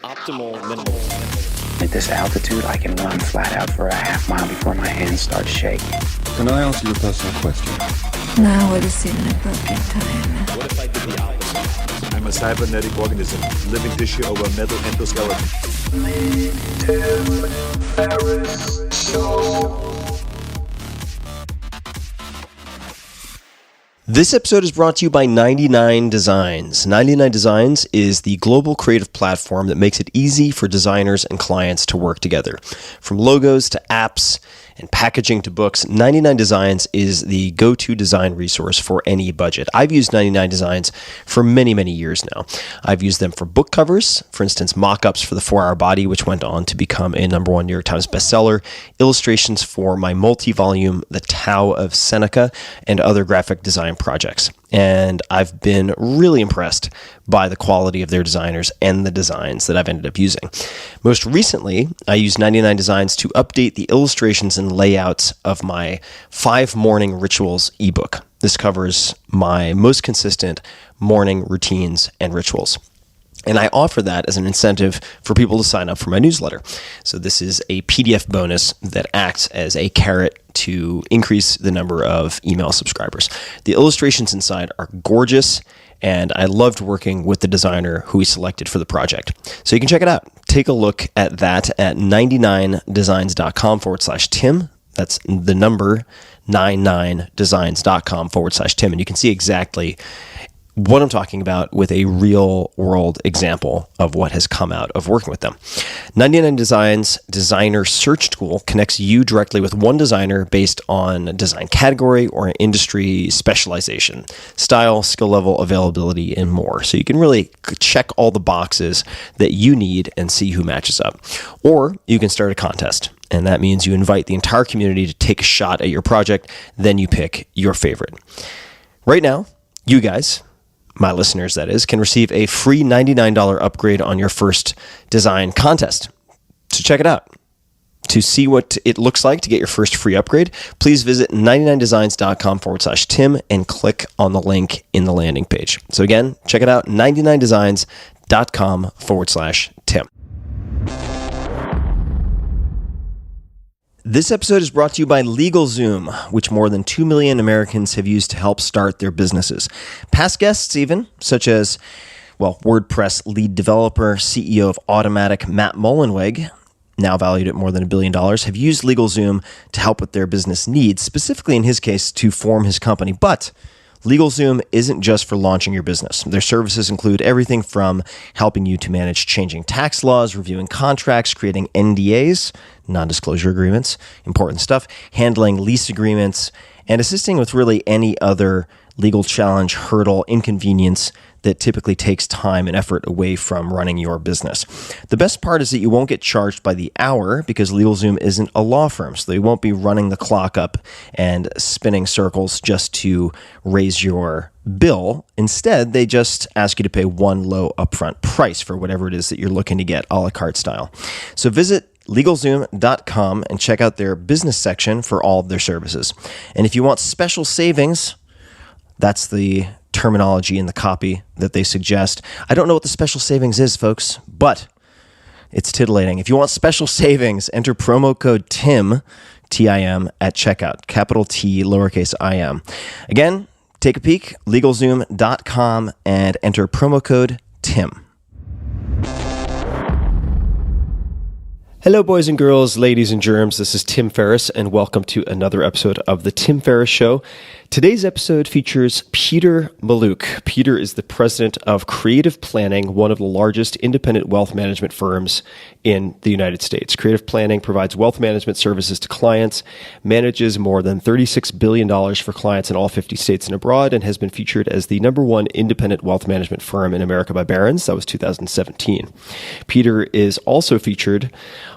Optimal minimal. At this altitude, I can run flat out for a half mile before my hands start shaking. Can I ask you a personal question? Now would seem an appropriate time. What if I did the opposite? I'm a cybernetic organism, living tissue over a metal endoskeleton. This episode is brought to you by 99 Designs. 99 Designs is the global creative platform that makes it easy for designers and clients to work together. From logos to apps and packaging to books, 99 Designs is the go-to design resource for any budget. I've used 99 Designs for many, many years now. I've used them for book covers, for instance, mock-ups for the 4-Hour Body, which went on to become a #1 New York Times bestseller, illustrations for my multi-volume The Tao of Seneca, and other graphic design projects. And I've been really impressed by the quality of their designers and the designs that I've ended up using. Most recently, I used 99 Designs to update the illustrations and layouts of my 5 morning rituals ebook. This covers my most consistent morning routines and rituals. And I offer that as an incentive for people to sign up for my newsletter. So this is a PDF bonus that acts as a carrot to increase the number of email subscribers. The illustrations inside are gorgeous, and I loved working with the designer who we selected for the project. So you can check it out. Take a look at that at 99designs.com/Tim. That's the number 99designs.com/Tim. And you can see exactly what I'm talking about with a real world example of what has come out of working with them. 99 Designs Designer Search Tool connects you directly with one designer based on design category or industry specialization, style, skill level, availability, and more. So you can really check all the boxes that you need and see who matches up. Or you can start a contest. And that means you invite the entire community to take a shot at your project, then you pick your favorite. Right now, you guys, my listeners that is, can receive a free $99 upgrade on your first design contest. So check it out. To see what it looks like to get your first free upgrade, please visit 99designs.com/Tim and click on the link in the landing page. So again, check it out, 99designs.com/Tim. This episode is brought to you by LegalZoom, which more than 2 million Americans have used to help start their businesses. Past guests even, such as, WordPress lead developer, CEO of Automatic, Matt Mullenweg, now valued at more than $1 billion, have used LegalZoom to help with their business needs, specifically in his case to form his company. But LegalZoom isn't just for launching your business. Their services include everything from helping you to manage changing tax laws, reviewing contracts, creating NDAs, non-disclosure agreements, important stuff, handling lease agreements, and assisting with really any other legal challenge, hurdle, inconvenience that typically takes time and effort away from running your business. The best part is that you won't get charged by the hour because LegalZoom isn't a law firm, so they won't be running the clock up and spinning circles just to raise your bill. Instead, they just ask you to pay one low upfront price for whatever it is that you're looking to get a la carte style. So visit LegalZoom.com and check out their business section for all of their services. And if you want special savings, that's the terminology in the copy that they suggest. I don't know what the special savings is, folks, but it's titillating. If you want special savings, enter promo code TIM, T-I-M, at checkout, capital T, lowercase I-M. Again, take a peek, LegalZoom.com, and enter promo code TIM. Hello, boys and girls, ladies and germs. This is Tim Ferriss, and welcome to another episode of The Tim Ferriss Show. Today's episode features Peter Mallouk. Peter is the president of Creative Planning, one of the largest independent wealth management firms in the United States. Creative Planning provides wealth management services to clients, manages more than $36 billion for clients in all 50 states and abroad, and has been featured as the #1 independent wealth management firm in America by Barron's. That was 2017. Peter is also featured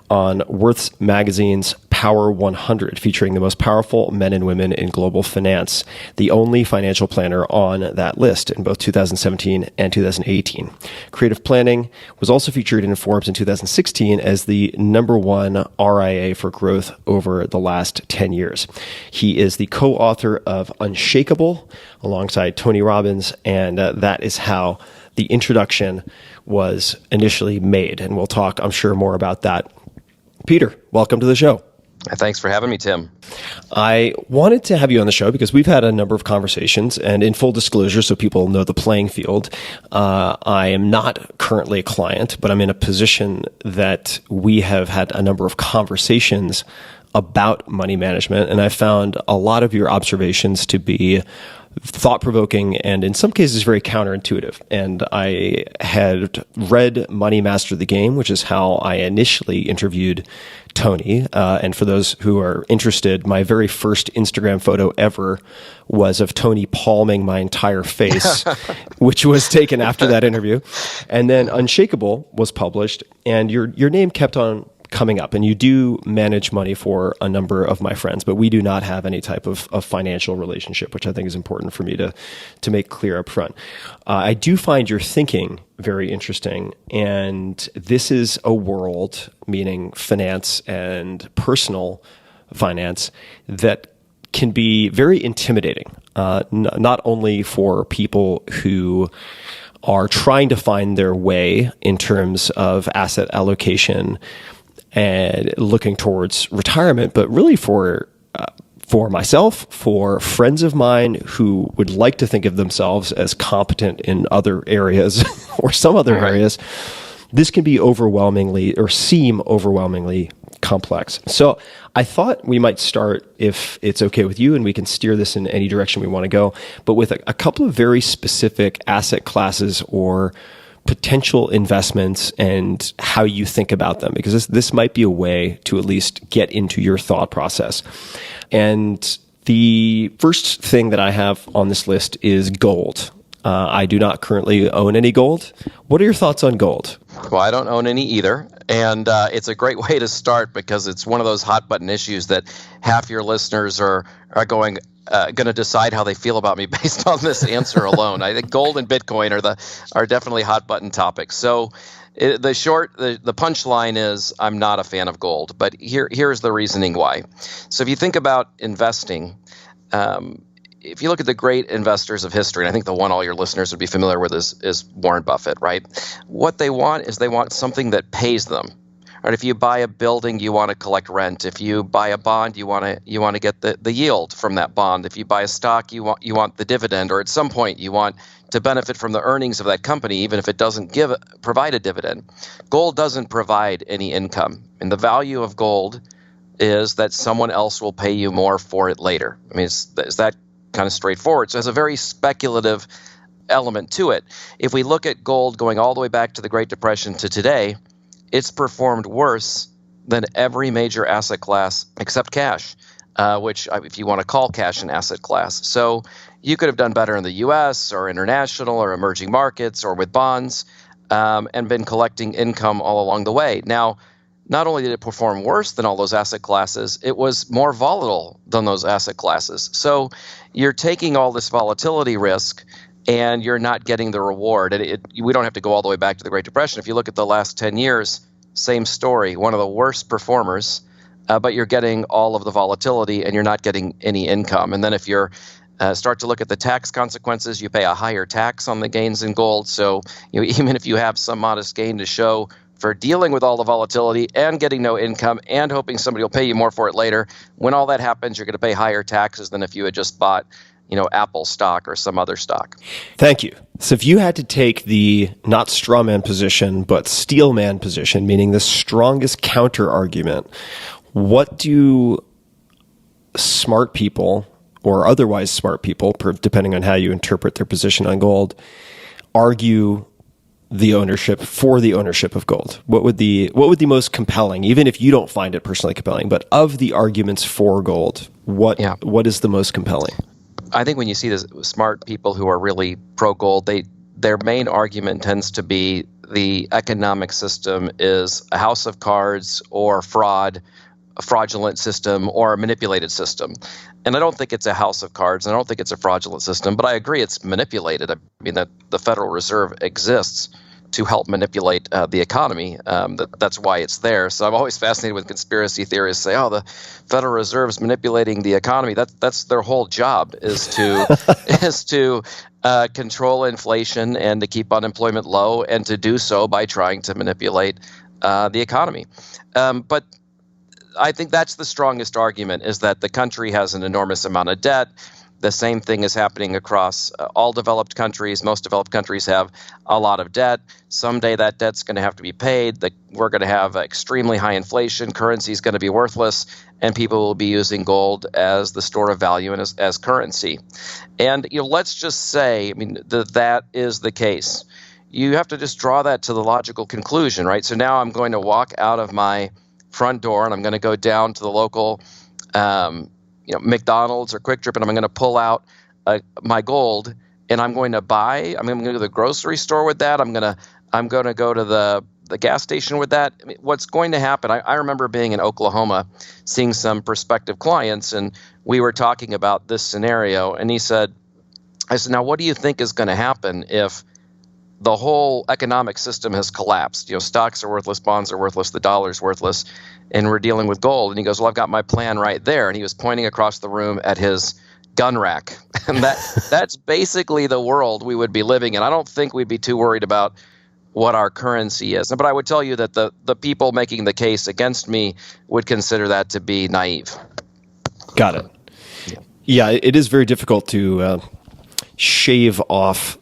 on Worth's Magazine's Power 100, featuring the most powerful men and women in global finance, the only financial planner on that list in both 2017 and 2018. Creative Planning was also featured in Forbes in 2016 as the #1 RIA for growth over the last 10 years. He is the co-author of Unshakable alongside Tony Robbins, and that is how the introduction was initially made. And we'll talk, I'm sure, more about that. Peter, welcome to the show. Thanks for having me, Tim. I wanted to have you on the show because we've had a number of conversations, and in full disclosure, so people know the playing field, I am not currently a client, but I'm in a position that we have had a number of conversations about money management, and I found a lot of your observations to be thought-provoking and in some cases very counterintuitive. And I had read Money Master the Game, which is how I initially interviewed Tony. And for those who are interested, my very first Instagram photo ever was of Tony palming my entire face, which was taken after that interview. And then Unshakable was published, and your name kept on coming up, and you do manage money for a number of my friends, but we do not have any type of financial relationship, which I think is important for me to make clear up front. I do find your thinking very interesting, and this is a world, meaning finance and personal finance, that can be very intimidating, not only for people who are trying to find their way in terms of asset allocation and looking towards retirement, but really for myself, for friends of mine who would like to think of themselves as competent in other areas or some other areas, this can be overwhelmingly or seem overwhelmingly complex. So I thought we might start, if it's okay with you, and we can steer this in any direction we want to go, but with a couple of very specific asset classes or potential investments and how you think about them, because this might be a way to at least get into your thought process. And the first thing that I have on this list is gold. I do not currently own any gold. What are your thoughts on gold? Well, I don't own any either. And it's a great way to start because it's one of those hot button issues that half your listeners are going to decide how they feel about me based on this answer alone. I think gold and Bitcoin are definitely hot button topics. So the punchline is I'm not a fan of gold, but here's the reasoning why. So if you think about investing, if you look at the great investors of history, and I think the one all your listeners would be familiar with is Warren Buffett, right? What they want is they want something that pays them. Right? If you buy a building, you want to collect rent. If you buy a bond, you want to get the yield from that bond. If you buy a stock, you want the dividend, or at some point you want to benefit from the earnings of that company, even if it doesn't provide a dividend. Gold doesn't provide any income, and the value of gold is that someone else will pay you more for it later. I mean, is that kind of straightforward? So it has a very speculative element to it. If we look at gold going all the way back to the Great Depression to today, it's performed worse than every major asset class except cash, which if you want to call cash an asset class. So you could have done better in the U.S. or international or emerging markets or with bonds and been collecting income all along the way. Now, not only did it perform worse than all those asset classes, it was more volatile than those asset classes. So you're taking all this volatility risk and you're not getting the reward. And we don't have to go all the way back to the Great Depression. If you look at the last 10 years, same story, one of the worst performers, but you're getting all of the volatility and you're not getting any income. And then if you're start to look at the tax consequences, you pay a higher tax on the gains in gold. So even if you have some modest gain to show for dealing with all the volatility and getting no income and hoping somebody will pay you more for it later, when all that happens, you're going to pay higher taxes than if you had just bought Apple stock or some other stock. Thank you. So if you had to take the not straw man position, but steel man position, meaning the strongest counter argument, what do smart people or otherwise smart people, depending on how you interpret their position on gold, argue the ownership of gold? What would the most compelling, even if you don't find it personally compelling, but of the arguments for gold, what is the most compelling? I think when you see the smart people who are really pro-gold, their main argument tends to be the economic system is a house of cards or a fraudulent system or a manipulated system. And I don't think it's a house of cards, and I don't think it's a fraudulent system, but I agree it's manipulated. I mean, that the Federal Reserve exists to help manipulate the economy. That's why it's there. So I'm always fascinated with conspiracy theorists say, the Federal Reserve is manipulating the economy. That's their whole job is to control inflation and to keep unemployment low, and to do so by trying to manipulate the economy. But I think that's the strongest argument, is that the country has an enormous amount of debt. The same thing is happening across all developed countries. Most developed countries have a lot of debt. Someday that debt's going to have to be paid. We're going to have extremely high inflation. Currency is going to be worthless, and people will be using gold as the store of value and as currency. And let's just say, that is the case. You have to just draw that to the logical conclusion, right? So now I'm going to walk out of my front door, and I'm going to go down to the local McDonald's or Quick Trip, and I'm going to pull out my gold, and I'm going to go to the grocery store with that. I'm going to go to the gas station with that. What's going to happen? I remember being in Oklahoma, seeing some prospective clients, and we were talking about this scenario. And I said, now what do you think is going to happen if the whole economic system has collapsed? Stocks are worthless, bonds are worthless, the dollar's worthless, and we're dealing with gold. And he goes, well, I've got my plan right there. And he was pointing across the room at his gun rack. And that's basically the world we would be living in. I don't think we'd be too worried about what our currency is. But I would tell you that the people making the case against me would consider that to be naive. Got it. Yeah, it is very difficult to shave off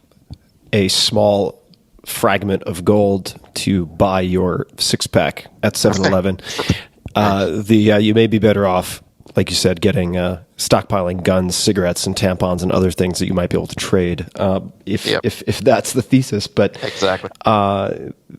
a small fragment of gold to buy your six-pack at 7-Eleven. You may be better off, like you said, getting stockpiling guns, cigarettes, and tampons and other things that you might be able to trade, if that's the thesis. But exactly.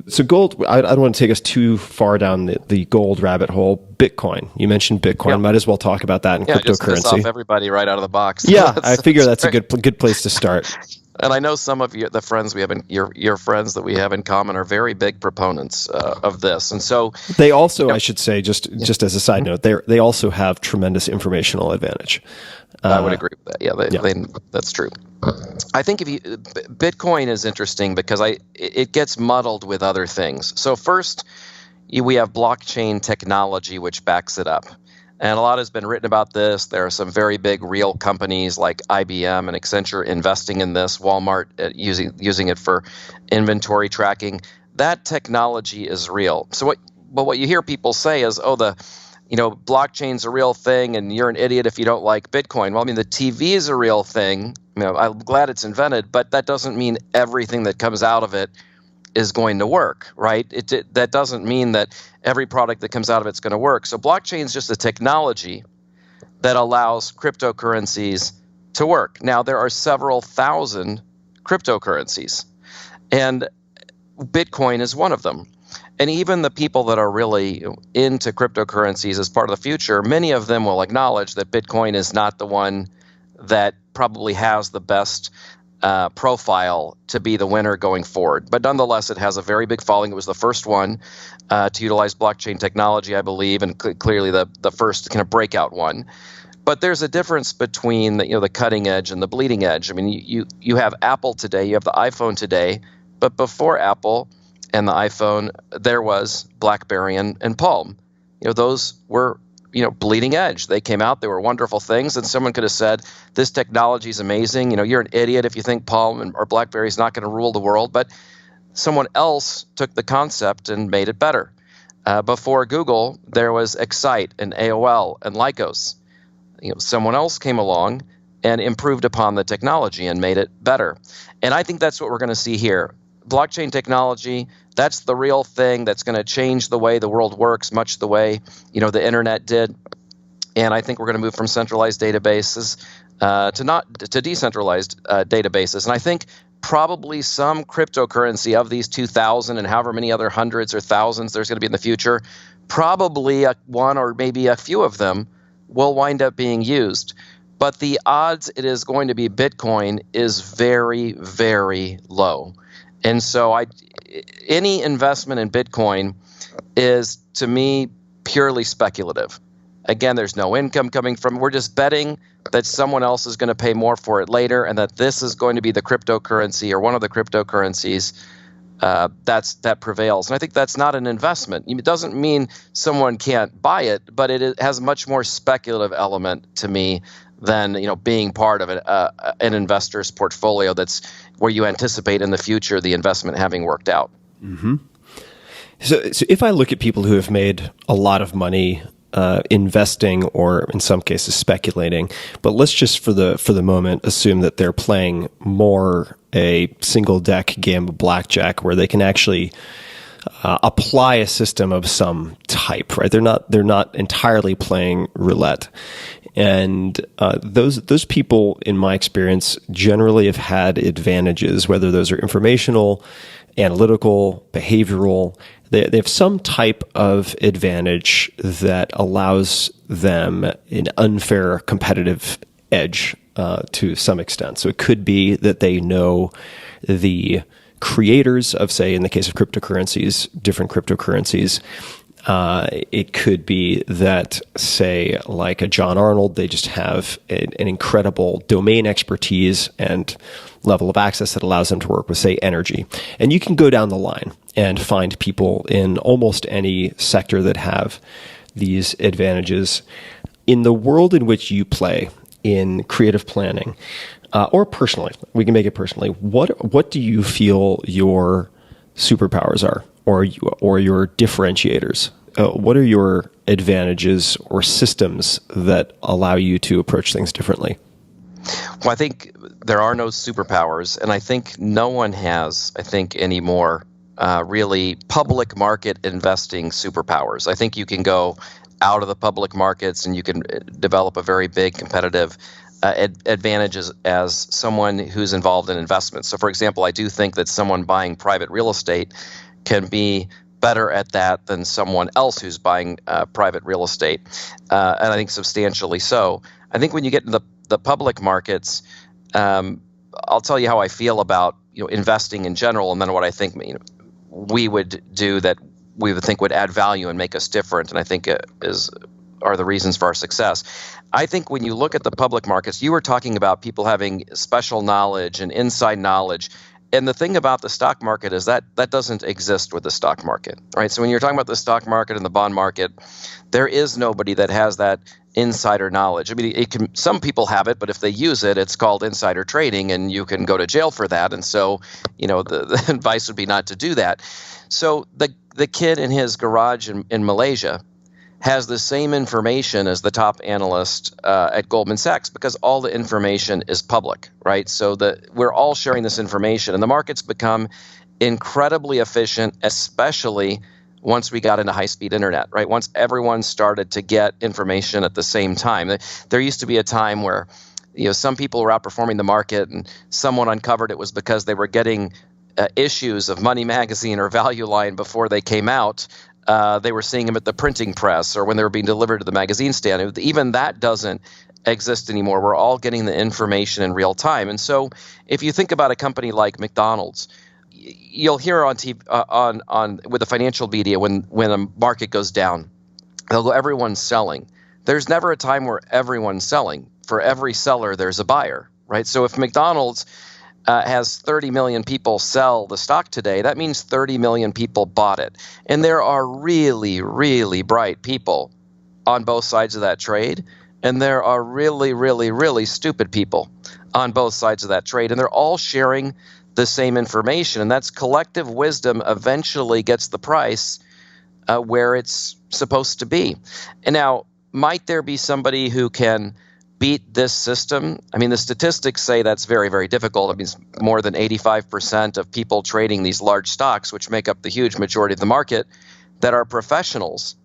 So gold. I don't want to take us too far down the gold rabbit hole. Bitcoin. You mentioned Bitcoin. Yep. Might as well talk about that in cryptocurrency. Just piss off everybody right out of the box. Yeah, I figure that's a good place to start. And I know some of the friends we have, your friends that we have in common, are very big proponents of this. And so they also, I should say, just as a side note, they also have tremendous informational advantage. I would agree with that. Yeah, that's true. I think Bitcoin is interesting because it gets muddled with other things. So first, we have blockchain technology which backs it up. And a lot has been written about this. There are some very big real companies like IBM and Accenture investing in this, Walmart using it for inventory tracking. That technology is real. So what you hear people say is, blockchain's a real thing and you're an idiot if you don't like Bitcoin. Well, the TV is a real thing. I'm glad it's invented, but that doesn't mean everything that comes out of it is going to work, right? That doesn't mean that every product that comes out of it's going to work. So blockchain is just a technology that allows cryptocurrencies to work. Now, there are several thousand cryptocurrencies, and Bitcoin is one of them. And even the people that are really into cryptocurrencies as part of the future, many of them will acknowledge that Bitcoin is not the one that probably has the best profile to be the winner going forward. But nonetheless, it has a very big following. It was the first one to utilize blockchain technology, I believe, and clearly the first kind of breakout one. But there's a difference between the cutting edge and the bleeding edge. You have Apple today, you have the iPhone today, but before Apple and the iPhone, there was BlackBerry and Palm. Those were bleeding edge. They came out, they were wonderful things, and someone could have said, this technology is amazing. You're an idiot if you think Palm or BlackBerry is not going to rule the world, but someone else took the concept and made it better. Before Google, there was Excite and AOL and Lycos. Someone else came along and improved upon the technology and made it better. And I think that's what we're going to see here. Blockchain technology, that's the real thing that's going to change the way the world works, much the way the internet did. And I think we're going to move from centralized databases to decentralized databases. And I think probably some cryptocurrency of these 2,000 and however many other hundreds or thousands there's going to be in the future, probably one or maybe a few of them will wind up being used. But the odds it is going to be Bitcoin is very, very low. And so any investment in Bitcoin is, to me, purely speculative. Again, there's no income coming from it. We're just betting that someone else is going to pay more for it later and that this is going to be the cryptocurrency or one of the cryptocurrencies that prevails. And I think that's not an investment. It doesn't mean someone can't buy it, but it has a much more speculative element to me than being part of an investor's portfolio that's where you anticipate in the future the investment having worked out. Mm-hmm. So if I look at people who have made a lot of money investing or in some cases speculating, but let's just for the moment assume that they're playing more a single deck game of blackjack where they can actually apply a system of some type, right? They're not entirely playing roulette. And those people, in my experience, generally have had advantages, whether those are informational, analytical, behavioral. They have some type of advantage that allows them an unfair competitive edge to some extent. So it could be that they know the creators of, say, in the case of cryptocurrencies, different cryptocurrencies. It could be that, say, like a John Arnold, they just have an incredible domain expertise and level of access that allows them to work with, say, energy. And you can go down the line and find people in almost any sector that have these advantages. In the world in which you play, in creative planning, or personally, we can make it personally, what do you feel your superpowers are, or your differentiators? What are your advantages or systems that allow you to approach things differently? Well, I think there are no superpowers, and I think no one has, anymore, really public market investing superpowers. I think you can go out of the public markets and you can develop a very big competitive advantages as someone who's involved in investments. So, for example, I do think that someone buying private real estate can be better at that than someone else who's buying private real estate, and I think substantially so. I think when you get into the public markets, I'll tell you how I feel about investing in general, and then what I think we would do that we would think would add value and make us different, and I think are the reasons for our success. I think when you look at the public markets, you were talking about people having special knowledge and inside knowledge. And the thing about the stock market is that doesn't exist with the stock market, right? So when you're talking about the stock market and the bond market, there is nobody that has that insider knowledge. I mean, some people have it, but if they use it, it's called insider trading, and you can go to jail for that. And so, the advice would be not to do that. So the kid in his garage in Malaysia has the same information as the top analyst at Goldman Sachs because all the information is public, right? So we're all sharing this information, and the market's become incredibly efficient, especially once we got into high-speed internet, right? Once everyone started to get information at the same time. There used to be a time where some people were outperforming the market, and someone uncovered it was because they were getting issues of Money Magazine or Value Line before they came out. They were seeing them at the printing press or when they were being delivered to the magazine stand. Even that doesn't exist anymore. We're all getting the information in real time. And so if you think about a company like McDonald's, you'll hear on TV, on with the financial media when a market goes down, they'll go, everyone's selling. There's never a time where everyone's selling. For every seller, there's a buyer, right? So if McDonald's has 30 million people sell the stock today, that means 30 million people bought it. And there are really, really bright people on both sides of that trade. And there are really, really, really stupid people on both sides of that trade. And they're all sharing the same information. And that's collective wisdom eventually gets the price where it's supposed to be. And now, might there be somebody who can beat this system? I mean, the statistics say that's very, very difficult. I mean, more than 85% of people trading these large stocks, which make up the huge majority of the market, that are professionals,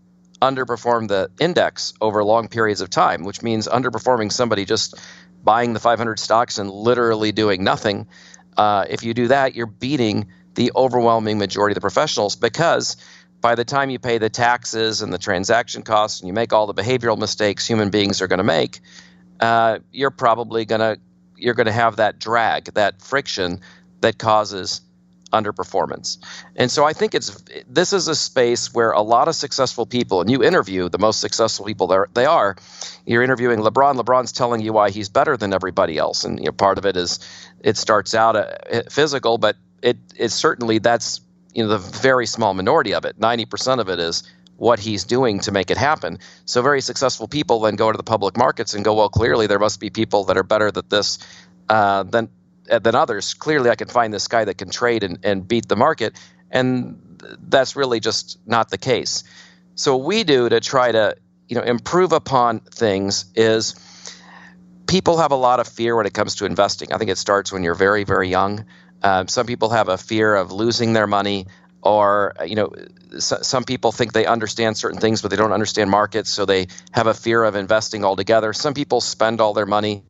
underperform the index over long periods of time, which means underperforming somebody just buying the 500 stocks and literally doing nothing. If you do that, you're beating the overwhelming majority of the professionals, because by the time you pay the taxes and the transaction costs and you make all the behavioral mistakes human beings are going to make, you're probably going to have that drag, that friction that causes underperformance. And so I think this is a space where a lot of successful people, and you interview the most successful people you're interviewing LeBron. LeBron's telling you why he's better than everybody else. And part of it is it starts out physical, but it's certainly that's the very small minority of it. 90% of it is what he's doing to make it happen. So very successful people then go to the public markets and go, well, clearly there must be people that are better at this than others. Clearly I can find this guy that can trade and beat the market. And that's really just not the case. So what we do to try to improve upon things is people have a lot of fear when it comes to investing. I think it starts when you're very, very young. Some people have a fear of losing their money, or some people think they understand certain things, but they don't understand markets, so they have a fear of investing altogether. Some people spend all their money.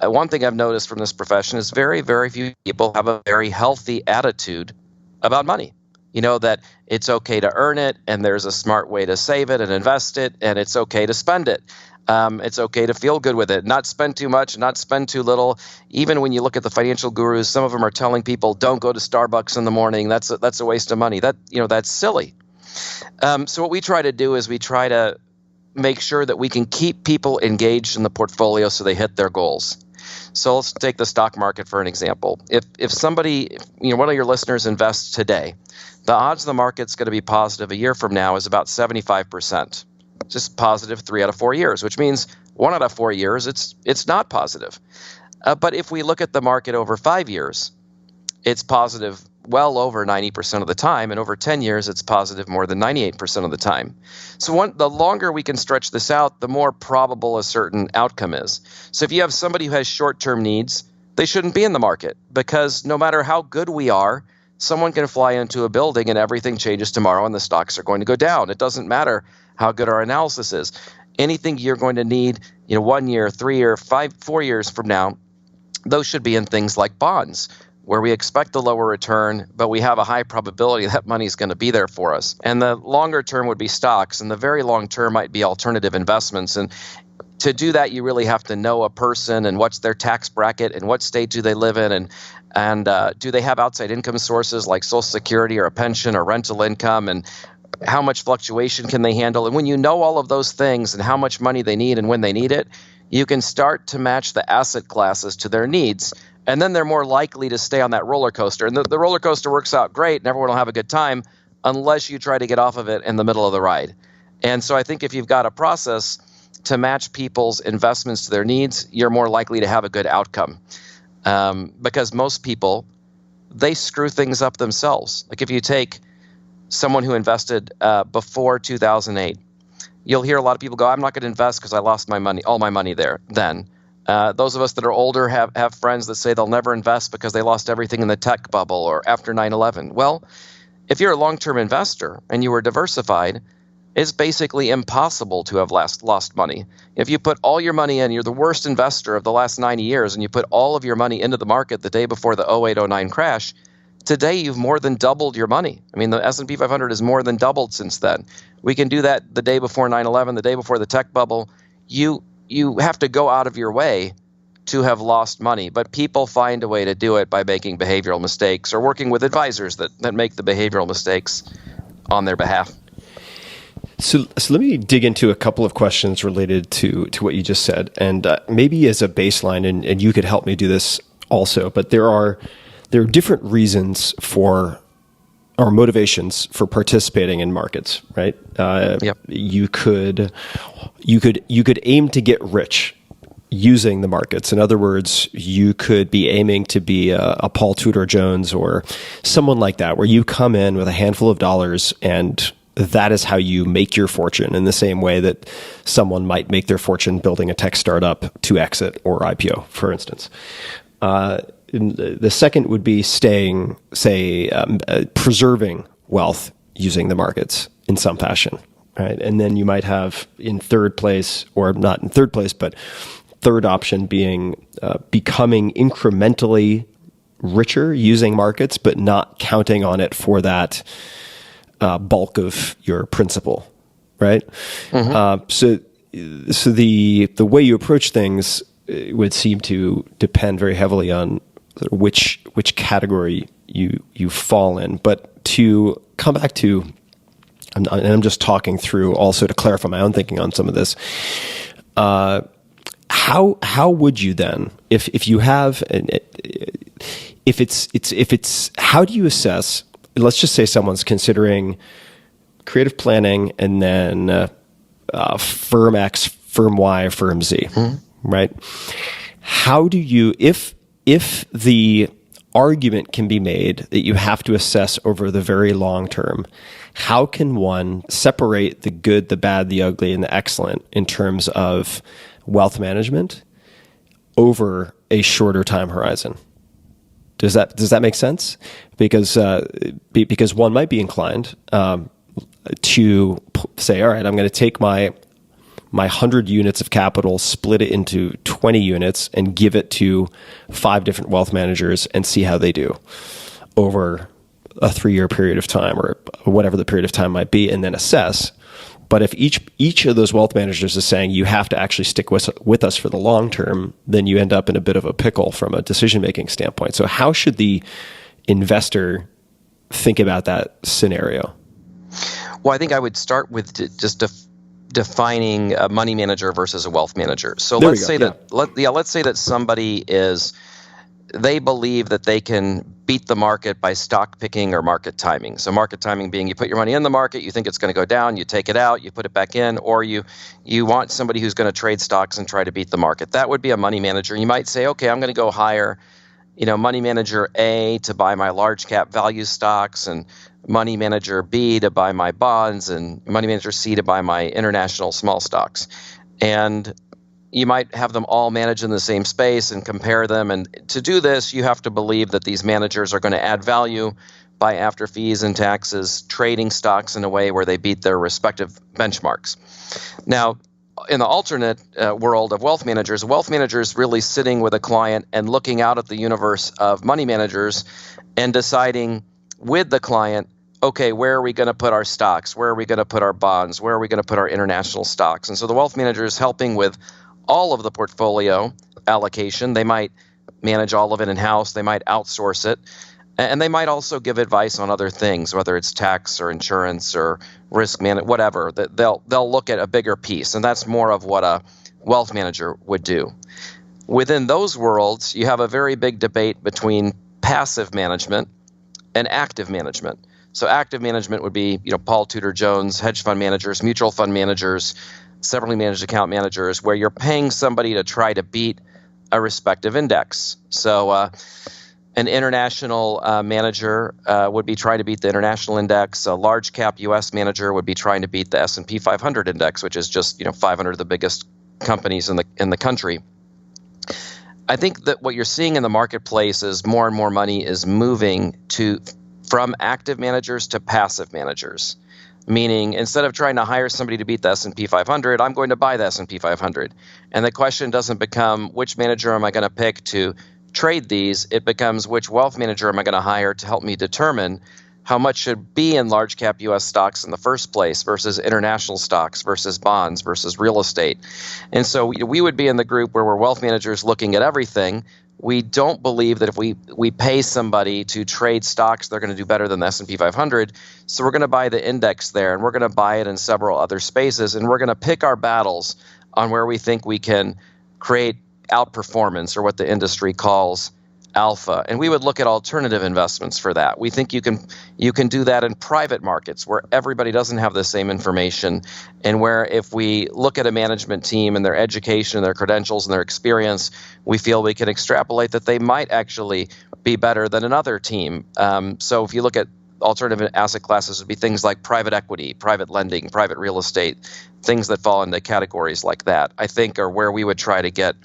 One thing I've noticed from this profession is very, very few people have a very healthy attitude about money. That it's okay to earn it, and there's a smart way to save it and invest it, and it's okay to spend it. It's okay to feel good with it, not spend too much, not spend too little. Even when you look at the financial gurus, some of them are telling people, don't go to Starbucks in the morning. That's a waste of money. That's silly. So what we try to do is we try to make sure that we can keep people engaged in the portfolio so they hit their goals. So let's take the stock market for an example. If somebody, one of your listeners invests today, the odds the market's going to be positive a year from now is about 75%. Just positive 3 out of 4 years, which means 1 out of 4 years it's not positive. But if we look at the market over 5 years, it's positive well over 90% of the time, and over 10 years it's positive more than 98% of the time. So the longer we can stretch this out, the more probable a certain outcome is. So if you have somebody who has short-term needs, they shouldn't be in the market, because no matter how good we are, someone can fly into a building and everything changes tomorrow and the stocks are going to go down. It doesn't matter how good our analysis is. Anything you're going to need, 1 year, 3 year, 4 years from now, those should be in things like bonds, where we expect a lower return, but we have a high probability that money is going to be there for us. And the longer term would be stocks, and the very long term might be alternative investments. And to do that, you really have to know a person and what's their tax bracket and what state do they live in, and do they have outside income sources like Social Security or a pension or rental income, and how much fluctuation can they handle. And when you know all of those things and how much money they need and when they need it, you can start to match the asset classes to their needs. And then they're more likely to stay on that roller coaster. And the roller coaster works out great and everyone will have a good time unless you try to get off of it in the middle of the ride. And so I think if you've got a process to match people's investments to their needs, you're more likely to have a good outcome. Because most people, they screw things up themselves. Like if you take someone who invested before 2008, you'll hear a lot of people go, I'm not going to invest because I lost my money, all my money there then. Those of us that are older have friends that say they'll never invest because they lost everything in the tech bubble or after 9/11. Well, if you're a long-term investor and you were diversified, it's basically impossible to have lost money. If you put all your money in, you're the worst investor of the last 90 years, and you put all of your money into the market the day before the 08-09 crash, today you've more than doubled your money. I mean, the S&P 500 has more than doubled since then. We can do that the day before 9/11, the day before the tech bubble. You have to go out of your way to have lost money, but people find a way to do it by making behavioral mistakes or working with advisors that make the behavioral mistakes on their behalf. So let me dig into a couple of questions related to what you just said, and maybe as a baseline, and you could help me do this also, but there are different reasons for or motivations for participating in markets, right? Yep. You could aim to get rich using the markets. In other words, you could be aiming to be a Paul Tudor Jones or someone like that, where you come in with a handful of dollars and that is how you make your fortune, in the same way that someone might make their fortune building a tech startup to exit or IPO, for instance. The second would be preserving wealth using the markets in some fashion, right? And then you might have in third place, or not in third place, but third option being becoming incrementally richer using markets, but not counting on it for that bulk of your principal, right? Mm-hmm. So the way you approach things would seem to depend very heavily on which category you fall in. But to come back to, and I'm just talking through also to clarify my own thinking on some of this. How would you then, if you have, if it's how do you assess? Let's just say someone's considering creative planning, and then firm X, firm Y, firm Z, right? How do you, if the argument can be made that you have to assess over the very long term, how can one separate the good, the bad, the ugly, and the excellent in terms of wealth management over a shorter time horizon? Does that make sense? Because one might be inclined to say, all right, I'm going to take my 100 units of capital, split it into 20 units, and give it to 5 different wealth managers and see how they do over a 3-year period of time, or whatever the period of time might be, and then assess. But if each of those wealth managers is saying you have to actually stick with us for the long term, then you end up in a bit of a pickle from a decision-making standpoint. So how should the investor think about that scenario? Well, I think I would start with just defining a money manager versus a wealth manager. So let's say that somebody they believe that they can beat the market by stock picking or market timing. So market timing being you put your money in the market, you think it's going to go down, you take it out, you put it back in, or you want somebody who's going to trade stocks and try to beat the market. That would be a money manager. You might say, okay, I'm going to go hire, money manager A to buy my large cap value stocks, and money manager B to buy my bonds, and money manager C to buy my international small stocks. And you might have them all manage in the same space and compare them. And to do this, you have to believe that these managers are going to add value by, after fees and taxes, trading stocks in a way where they beat their respective benchmarks. Now, in the alternate world of wealth managers really sitting with a client and looking out at the universe of money managers and deciding with the client, okay, where are we going to put our stocks? Where are we going to put our bonds? Where are we going to put our international stocks? And so the wealth manager is helping with all of the portfolio allocation. They might manage all of it in-house. They might outsource it. And they might also give advice on other things, whether it's tax or insurance or risk management, whatever. They'll look at a bigger piece, and that's more of what a wealth manager would do. Within those worlds, you have a very big debate between passive management and active management. So active management would be, Paul Tudor Jones, hedge fund managers, mutual fund managers, separately managed account managers, where you're paying somebody to try to beat a respective index. So an international manager would be trying to beat the international index. A large cap U.S. manager would be trying to beat the S&P 500 index, which is just 500 of the biggest companies in the country. I think that what you're seeing in the marketplace is more and more money is moving from active managers to passive managers. Meaning, instead of trying to hire somebody to beat the S&P 500, I'm going to buy the S&P 500. And the question doesn't become which manager am I going to pick to trade these. It becomes which wealth manager am I going to hire to help me determine how much should be in large cap U.S. stocks in the first place versus international stocks versus bonds versus real estate. And so we would be in the group where we're wealth managers looking at everything. We don't believe that if we pay somebody to trade stocks, they're going to do better than the S&P 500. So we're going to buy the index there, and we're going to buy it in several other spaces, and we're going to pick our battles on where we think we can create outperformance, or what the industry calls alpha. And we would look at alternative investments for that. We think you can do that in private markets where everybody doesn't have the same information, and where if we look at a management team and their education and their credentials and their experience, we feel we can extrapolate that they might actually be better than another team. So if you look at alternative asset classes, would be things like private equity, private lending, private real estate, things that fall into categories like that, I think are where we would try to get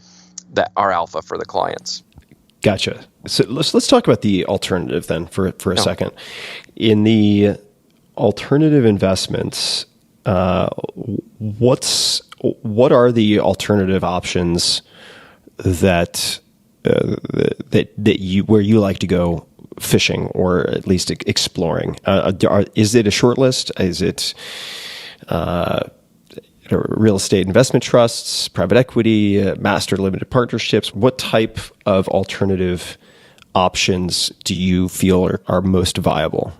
our alpha for the clients. Gotcha. So let's talk about the alternative then for a second. In the alternative investments, what are the alternative options that you where you like to go fishing, or at least exploring? Is it a short list? Is it real estate investment trusts, private equity, master limited partnerships? What type of alternative options do you feel are most viable?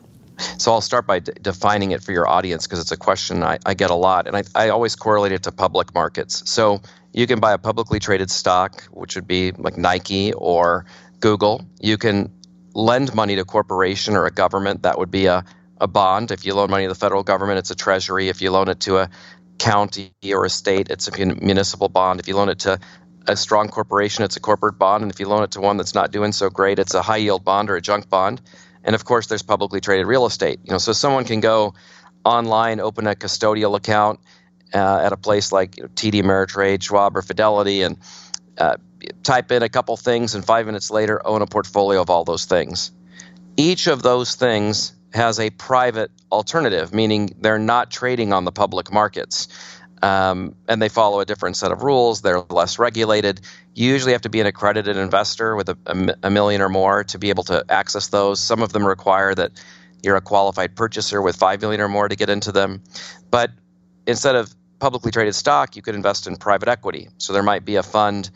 So I'll start by defining it for your audience, because it's a question I get a lot, and I always correlate it to public markets. So you can buy a publicly traded stock, which would be like Nike or Google. You can lend money to a corporation or a government. That would be a a bond. If you loan money to the federal government, it's a treasury. If you loan it to a county or a state, it's a municipal bond. If you loan it to a strong corporation, it's a corporate bond. And if you loan it to one that's not doing so great, it's a high yield bond or a junk bond. And of course, there's publicly traded real estate. So someone can go online, open a custodial account at a place like TD Ameritrade, Schwab, or Fidelity, and type in a couple things, and 5 minutes later own a portfolio of all those things. Each of those things has a private alternative, meaning they're not trading on the public markets. And they follow a different set of rules. They're less regulated. You usually have to be an accredited investor with a million or more to be able to access those. Some of them require that you're a qualified purchaser with 5 million or more to get into them. But instead of publicly traded stock, you could invest in private equity. So there might be a fund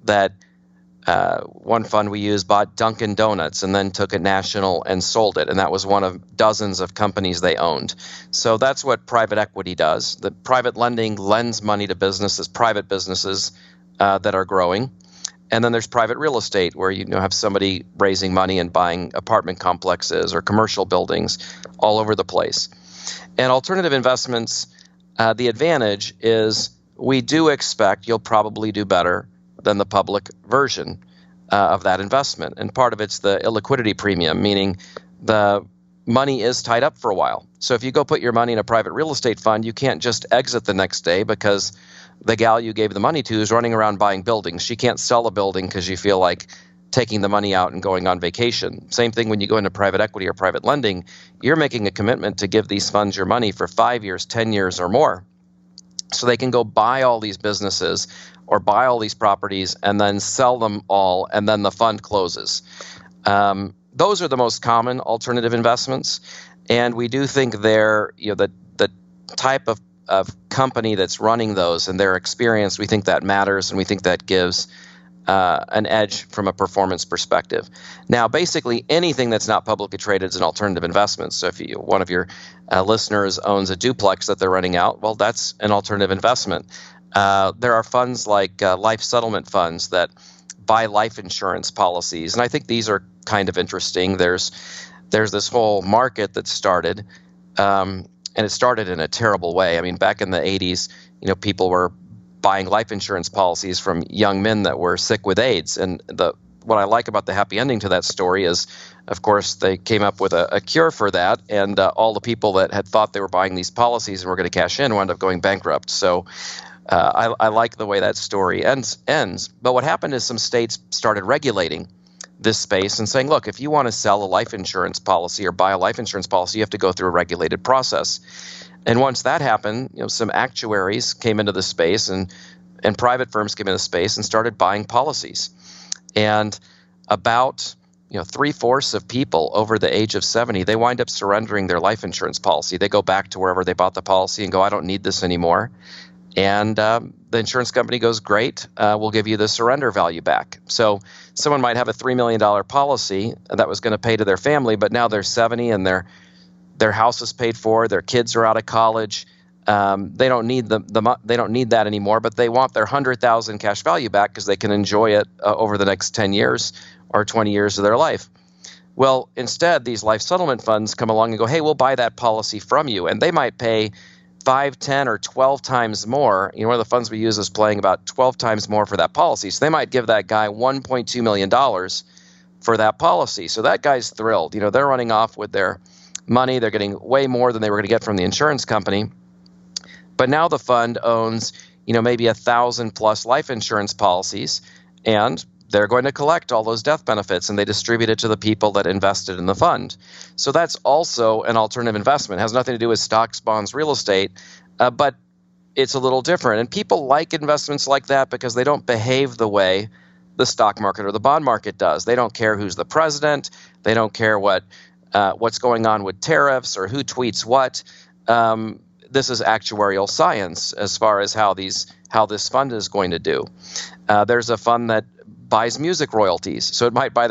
that one fund we used bought Dunkin' Donuts and then took it national and sold it. And that was one of dozens of companies they owned. So that's what private equity does. The private lending lends money to businesses, private businesses that are growing. And then there's private real estate where you have somebody raising money and buying apartment complexes or commercial buildings all over the place. And alternative investments, the advantage is we do expect you'll probably do better than the public version of that investment. And part of it's the illiquidity premium, meaning the money is tied up for a while. So if you go put your money in a private real estate fund, you can't just exit the next day because the gal you gave the money to is running around buying buildings. She can't sell a building because you feel like taking the money out and going on vacation. Same thing when you go into private equity or private lending, you're making a commitment to give these funds your money for 5 years, 10 years or more. So they can go buy all these businesses or buy all these properties and then sell them all, and then the fund closes. Those are the most common alternative investments, and we do think they're the type of company that's running those and their experience. We think that matters, and we think that gives an edge from a performance perspective. Now, basically anything that's not publicly traded is an alternative investment. So if one of your listeners owns a duplex that they're renting out, well, that's an alternative investment. There are funds like life settlement funds that buy life insurance policies, and I think these are kind of interesting. There's this whole market that started, and it started in a terrible way. I mean, back in the 80s, people were buying life insurance policies from young men that were sick with AIDS. And what I like about the happy ending to that story is, of course, they came up with a cure for that, and all the people that had thought they were buying these policies and were going to cash in wound up going bankrupt. So I like the way that story ends. But what happened is some states started regulating this space and saying, look, if you want to sell a life insurance policy or buy a life insurance policy, you have to go through a regulated process. And once that happened, some actuaries came into the space and private firms came into the space and started buying policies. And about 3/4 of people over the age of 70, they wind up surrendering their life insurance policy. They go back to wherever they bought the policy and go, I don't need this anymore. And the insurance company goes, great, we'll give you the surrender value back. So someone might have a $3 million policy that was going to pay to their family, but now they're 70 and their house is paid for, their kids are out of college. They don't need they don't need that anymore, but they want their $100,000 cash value back because they can enjoy it over the next 10 years or 20 years of their life. Well, instead, these life settlement funds come along and go, hey, we'll buy that policy from you. And they might pay 5, 10, or 12 times more. One of the funds we use is paying about 12 times more for that policy. So they might give that guy $1.2 million for that policy. So that guy's thrilled. They're running off with their money. They're getting way more than they were going to get from the insurance company. But now the fund owns, maybe 1,000 plus life insurance policies, and they're going to collect all those death benefits, and they distribute it to the people that invested in the fund. So that's also an alternative investment. It has nothing to do with stocks, bonds, real estate, but it's a little different. And people like investments like that because they don't behave the way the stock market or the bond market does. They don't care who's the president. They don't care what's going on with tariffs or who tweets what. This is actuarial science as far as how this fund is going to do. There's a fund that buys music royalties, so it might buy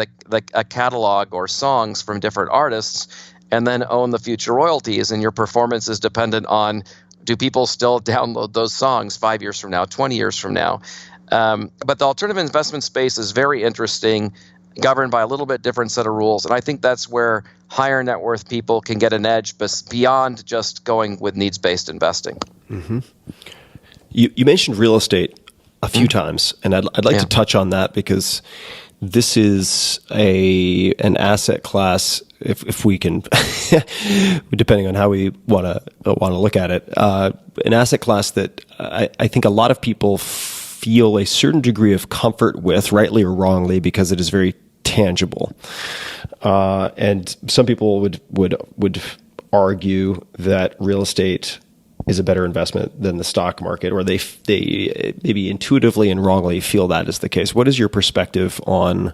a catalog or songs from different artists and then own the future royalties. And your performance is dependent on, do people still download those songs 5 years from now, 20 years from now? But the alternative investment space is very interesting. governed by a little bit different set of rules. And I think that's where higher net worth people can get an edge beyond just going with needs-based investing. Mm-hmm. You mentioned real estate a few times, and I'd like to touch on that because this is an asset class, if we can, depending on how we want to look at it, an asset class that I think a lot of people feel a certain degree of comfort with, rightly or wrongly, because it is very tangible. And some people would argue that real estate is a better investment than the stock market, or they maybe intuitively and wrongly feel that is the case. What is your perspective on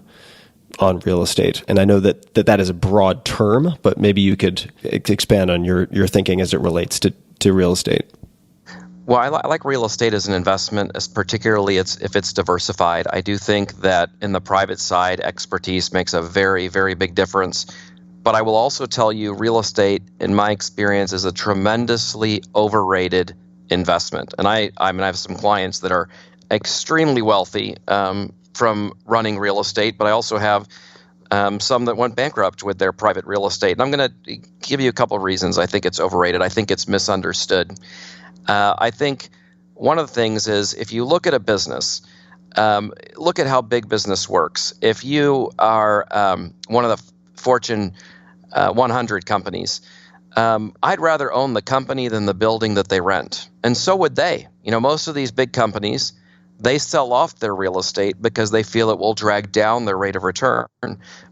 real estate? And I know that is a broad term, but maybe you could expand on your thinking as it relates to real estate. Well, I like real estate as an investment, particularly if it's diversified. I do think that in the private side, expertise makes a very, very big difference. But I will also tell you, real estate, in my experience, is a tremendously overrated investment. And I have some clients that are extremely wealthy from running real estate, but I also have some that went bankrupt with their private real estate. And I'm going to give you a couple of reasons I think it's overrated. I think it's misunderstood. I think one of the things is if you look at a business, look at how big business works. If you are one of the Fortune 100 companies, I'd rather own the company than the building that they rent. And so would they. Most of these big companies, they sell off their real estate because they feel it will drag down their rate of return.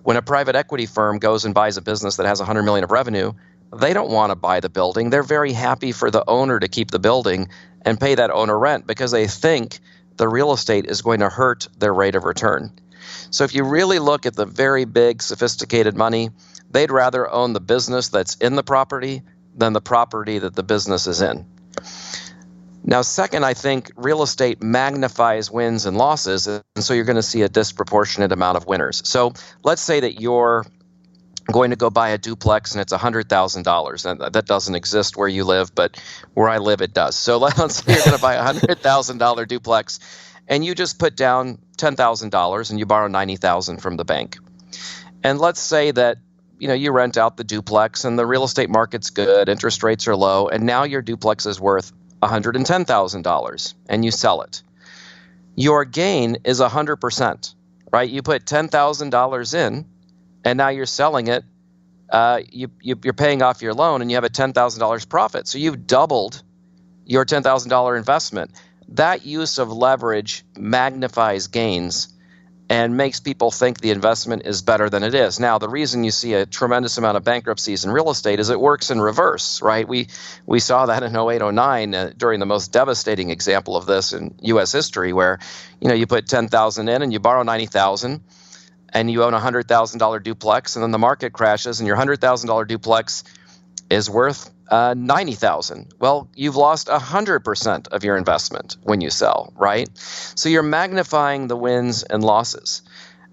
When a private equity firm goes and buys a business that has $100 million of revenue, they don't want to buy the building. They're very happy for the owner to keep the building and pay that owner rent because they think the real estate is going to hurt their rate of return. So if you really look at the very big, sophisticated money, they'd rather own the business that's in the property than the property that the business is in. Now, second, I think real estate magnifies wins and losses, and so you're going to see a disproportionate amount of winners. So let's say that you're going to go buy a duplex and it's $100,000. And that doesn't exist where you live, but where I live, it does. So let's say you're going to buy a $100,000 duplex and you just put down $10,000 and you borrow $90,000 from the bank. And let's say that you rent out the duplex and the real estate market's good, interest rates are low, and now your duplex is worth $110,000 and you sell it. Your gain is 100%, right? You put $10,000 in and now you're selling it. You're paying off your loan and you have a $10,000 profit. So you've doubled your $10,000 investment. That use of leverage magnifies gains and makes people think the investment is better than it is. Now, the reason you see a tremendous amount of bankruptcies in real estate is it works in reverse, right? We saw that in 08, 09 during the most devastating example of this in U.S. history, where you put $10,000 in and you borrow $90,000, and you own a $100,000 duplex, and then the market crashes, and your $100,000 duplex is worth $90,000. Well, you've lost 100% of your investment when you sell, right? So you're magnifying the wins and losses.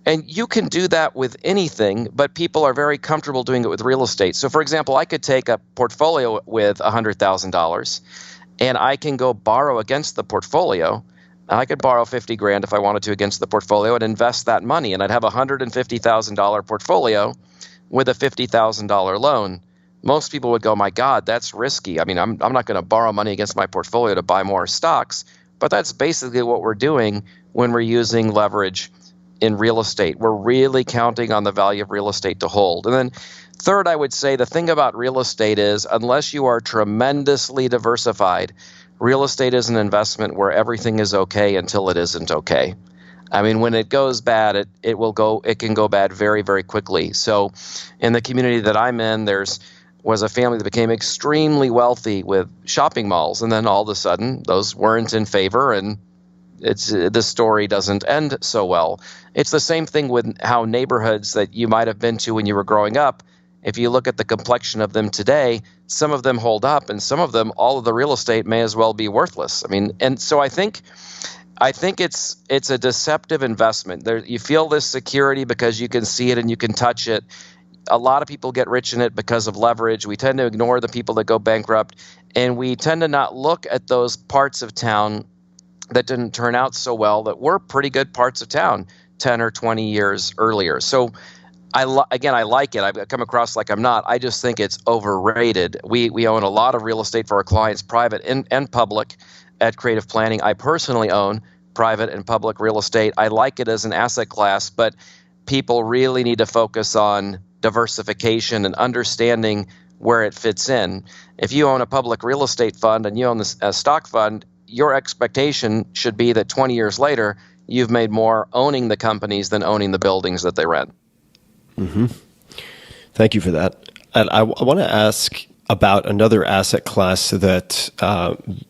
And you can do that with anything, but people are very comfortable doing it with real estate. So for example, I could take a portfolio with $100,000 and I can go borrow against the portfolio. I could borrow $50,000 if I wanted to against the portfolio and invest that money, and I'd have a $150,000 portfolio with a $50,000 loan. Most people would go, my God, that's risky. I mean, I'm not going to borrow money against my portfolio to buy more stocks, but that's basically what we're doing when we're using leverage in real estate. We're really counting on the value of real estate to hold. And then third, I would say the thing about real estate is unless you are tremendously diversified, real estate is an investment where everything is okay until it isn't okay. I mean, when it goes bad, it can go bad very, very quickly. So in the community that I'm in, was a family that became extremely wealthy with shopping malls, and then all of a sudden those weren't in favor, and the story doesn't end so well. It's the same thing with how neighborhoods that you might have been to when you were growing up, if you look at the complexion of them today, some of them hold up, and some of them, all of the real estate may as well be worthless. I mean, and so I think it's a deceptive investment. You feel this security because you can see it and you can touch it. A lot of people get rich in it because of leverage. We tend to ignore the people that go bankrupt, and we tend to not look at those parts of town that didn't turn out so well that were pretty good parts of town. 10 or 20 years earlier. So again, I like it. I've come across like I'm not. I just think it's overrated. We own a lot of real estate for our clients, private and public, at Creative Planning. I personally own private and public real estate. I like it as an asset class, but people really need to focus on diversification and understanding where it fits in. If you own a public real estate fund and you own a stock fund, your expectation should be that 20 years later, you've made more owning the companies than owning the buildings that they rent. Mm-hmm. Thank you for that. And I want to ask about another asset class that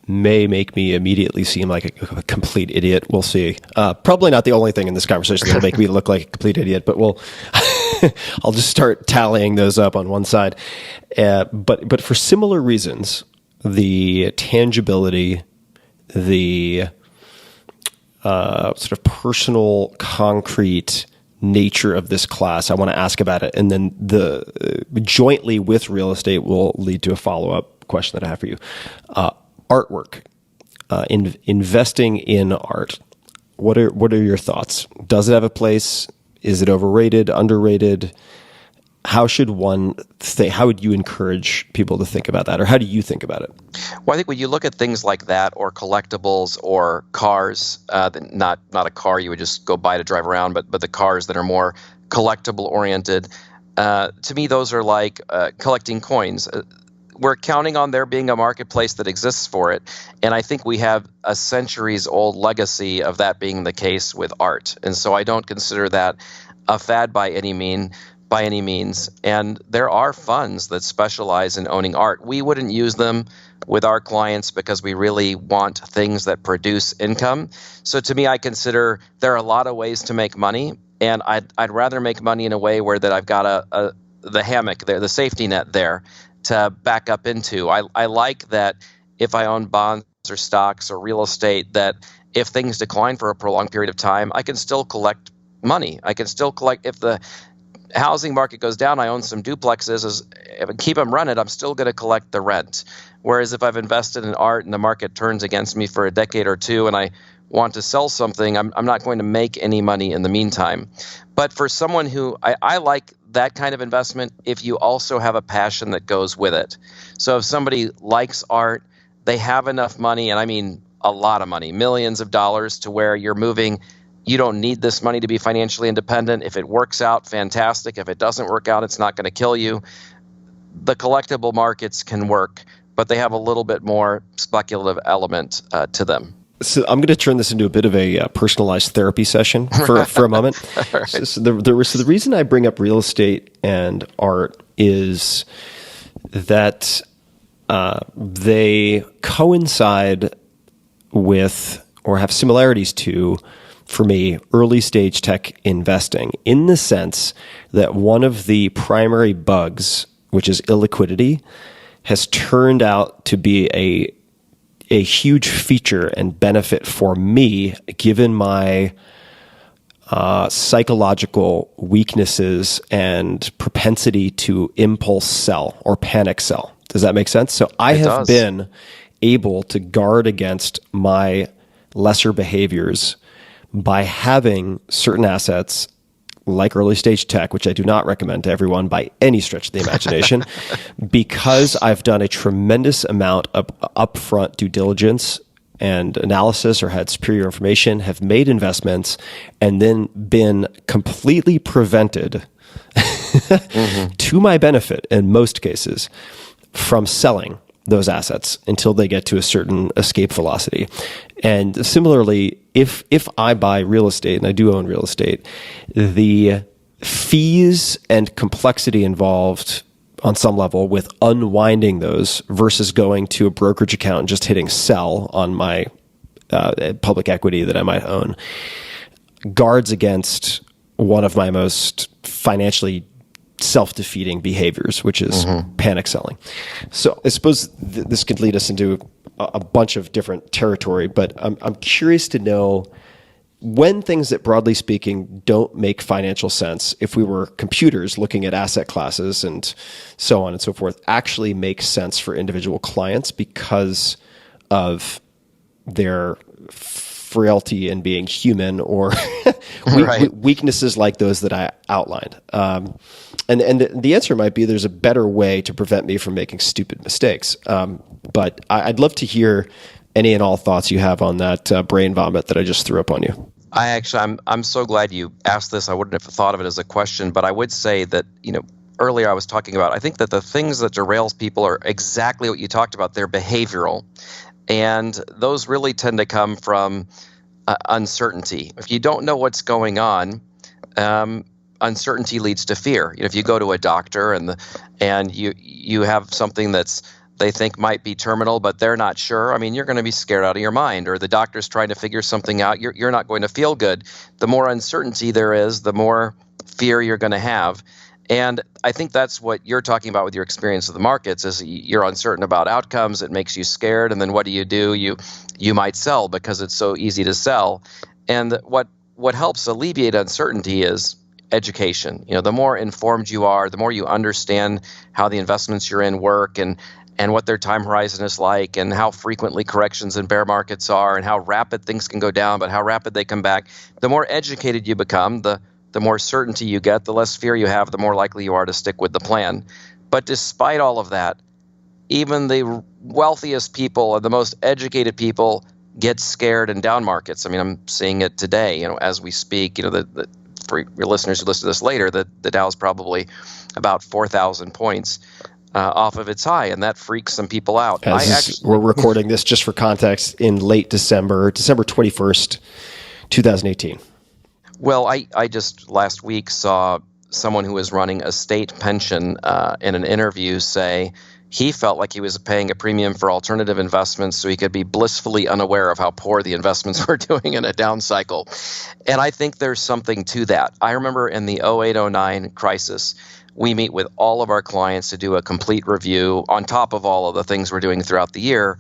may make me immediately seem like a complete idiot. We'll see. Probably not the only thing in this conversation that'll make me look like a complete idiot, but I'll just start tallying those up on one side. But for similar reasons, the tangibility, the sort of personal, concrete nature of this class, I want to ask about it, and then the jointly with real estate will lead to a follow-up question that I have for you. Artwork, investing in art. What are your thoughts? Does it have a place? Is it overrated, underrated? How should one think? How would you encourage people to think about that, or how do you think about it? Well, I think when you look at things like that, or collectibles, or cars, not a car you would just go buy to drive around, but the cars that are more collectible oriented, to me those are like collecting coins. We're counting on there being a marketplace that exists for it, and I think we have a centuries-old legacy of that being the case with art, and so I don't consider that a fad by any means. And there are funds that specialize in owning art. We wouldn't use them with our clients because we really want things that produce income. So to me, I consider there are a lot of ways to make money, and I'd rather make money in a way where that I've got the hammock there, the safety net there to back up into. I like that if I own bonds or stocks or real estate, that if things decline for a prolonged period of time, I can still collect money. I can still collect if the housing market goes down. I own some duplexes. If I keep them running, I'm still going to collect the rent. Whereas if I've invested in art and the market turns against me for a decade or two and I want to sell something, I'm not going to make any money in the meantime. But for someone who I like that kind of investment if you also have a passion that goes with it. So if somebody likes art, they have enough money, and I mean a lot of money, millions of dollars, to where you're moving. You don't need this money to be financially independent. If it works out, fantastic. If it doesn't work out, it's not going to kill you. The collectible markets can work, but they have a little bit more speculative element to them. So I'm going to turn this into a bit of a personalized therapy session for a moment. Right. So the reason I bring up real estate and art is that they coincide with or have similarities to, for me, early stage tech investing, in the sense that one of the primary bugs, which is illiquidity, has turned out to be a huge feature and benefit for me, given my psychological weaknesses and propensity to impulse sell or panic sell. Does that make sense? So I have been able to guard against my lesser behaviors by having certain assets like early stage tech, which I do not recommend to everyone by any stretch of the imagination, because I've done a tremendous amount of upfront due diligence and analysis, or had superior information, have made investments, and then been completely prevented to my benefit in most cases from selling those assets until they get to a certain escape velocity. And similarly, if I buy real estate, and I do own real estate, the fees and complexity involved on some level with unwinding those versus going to a brokerage account and just hitting sell on my public equity that I might own guards against one of my most financially self-defeating behaviors, which is panic selling. So I suppose this could lead us into a bunch of different territory, but I'm curious to know when things that, broadly speaking, don't make financial sense, if we were computers looking at asset classes and so on and so forth, actually make sense for individual clients because of their frailty in being human or Right. weaknesses like those that I outlined. And the answer might be there's a better way to prevent me from making stupid mistakes. But I'd love to hear any and all thoughts you have on that brain vomit that I just threw up on you. I'm so glad you asked this. I wouldn't have thought of it as a question, but I would say that, earlier I was talking about, I think that the things that derails people are exactly what you talked about. They're behavioral. And those really tend to come from uncertainty. If you don't know what's going on, uncertainty leads to fear. If you go to a doctor and you have something that's they think might be terminal, but they're not sure, you're going to be scared out of your mind. Or the doctor's trying to figure something out, you're not going to feel good. The more uncertainty there is, the more fear you're going to have. And I think that's what you're talking about with your experience of the markets is you're uncertain about outcomes. It makes you scared. And then what do? You might sell because it's so easy to sell. And what helps alleviate uncertainty is education. The more informed you are, the more you understand how the investments you're in work and what their time horizon is like and how frequently corrections and bear markets are and how rapid things can go down, but how rapid they come back. The more educated you become, the more certainty you get, the less fear you have, the more likely you are to stick with the plan. But despite all of that, even the wealthiest people and the most educated people get scared in down markets. I'm seeing it today, as we speak. For your listeners who listen to this later, the Dow is probably about 4,000 points off of its high, and that freaks some people out. We're recording this just for context in late December 21st, 2018. Well, I just last week saw someone who was running a state pension in an interview say he felt like he was paying a premium for alternative investments so he could be blissfully unaware of how poor the investments were doing in a down cycle. And I think there's something to that. I remember in the 08-09 crisis, we meet with all of our clients to do a complete review on top of all of the things we're doing throughout the year.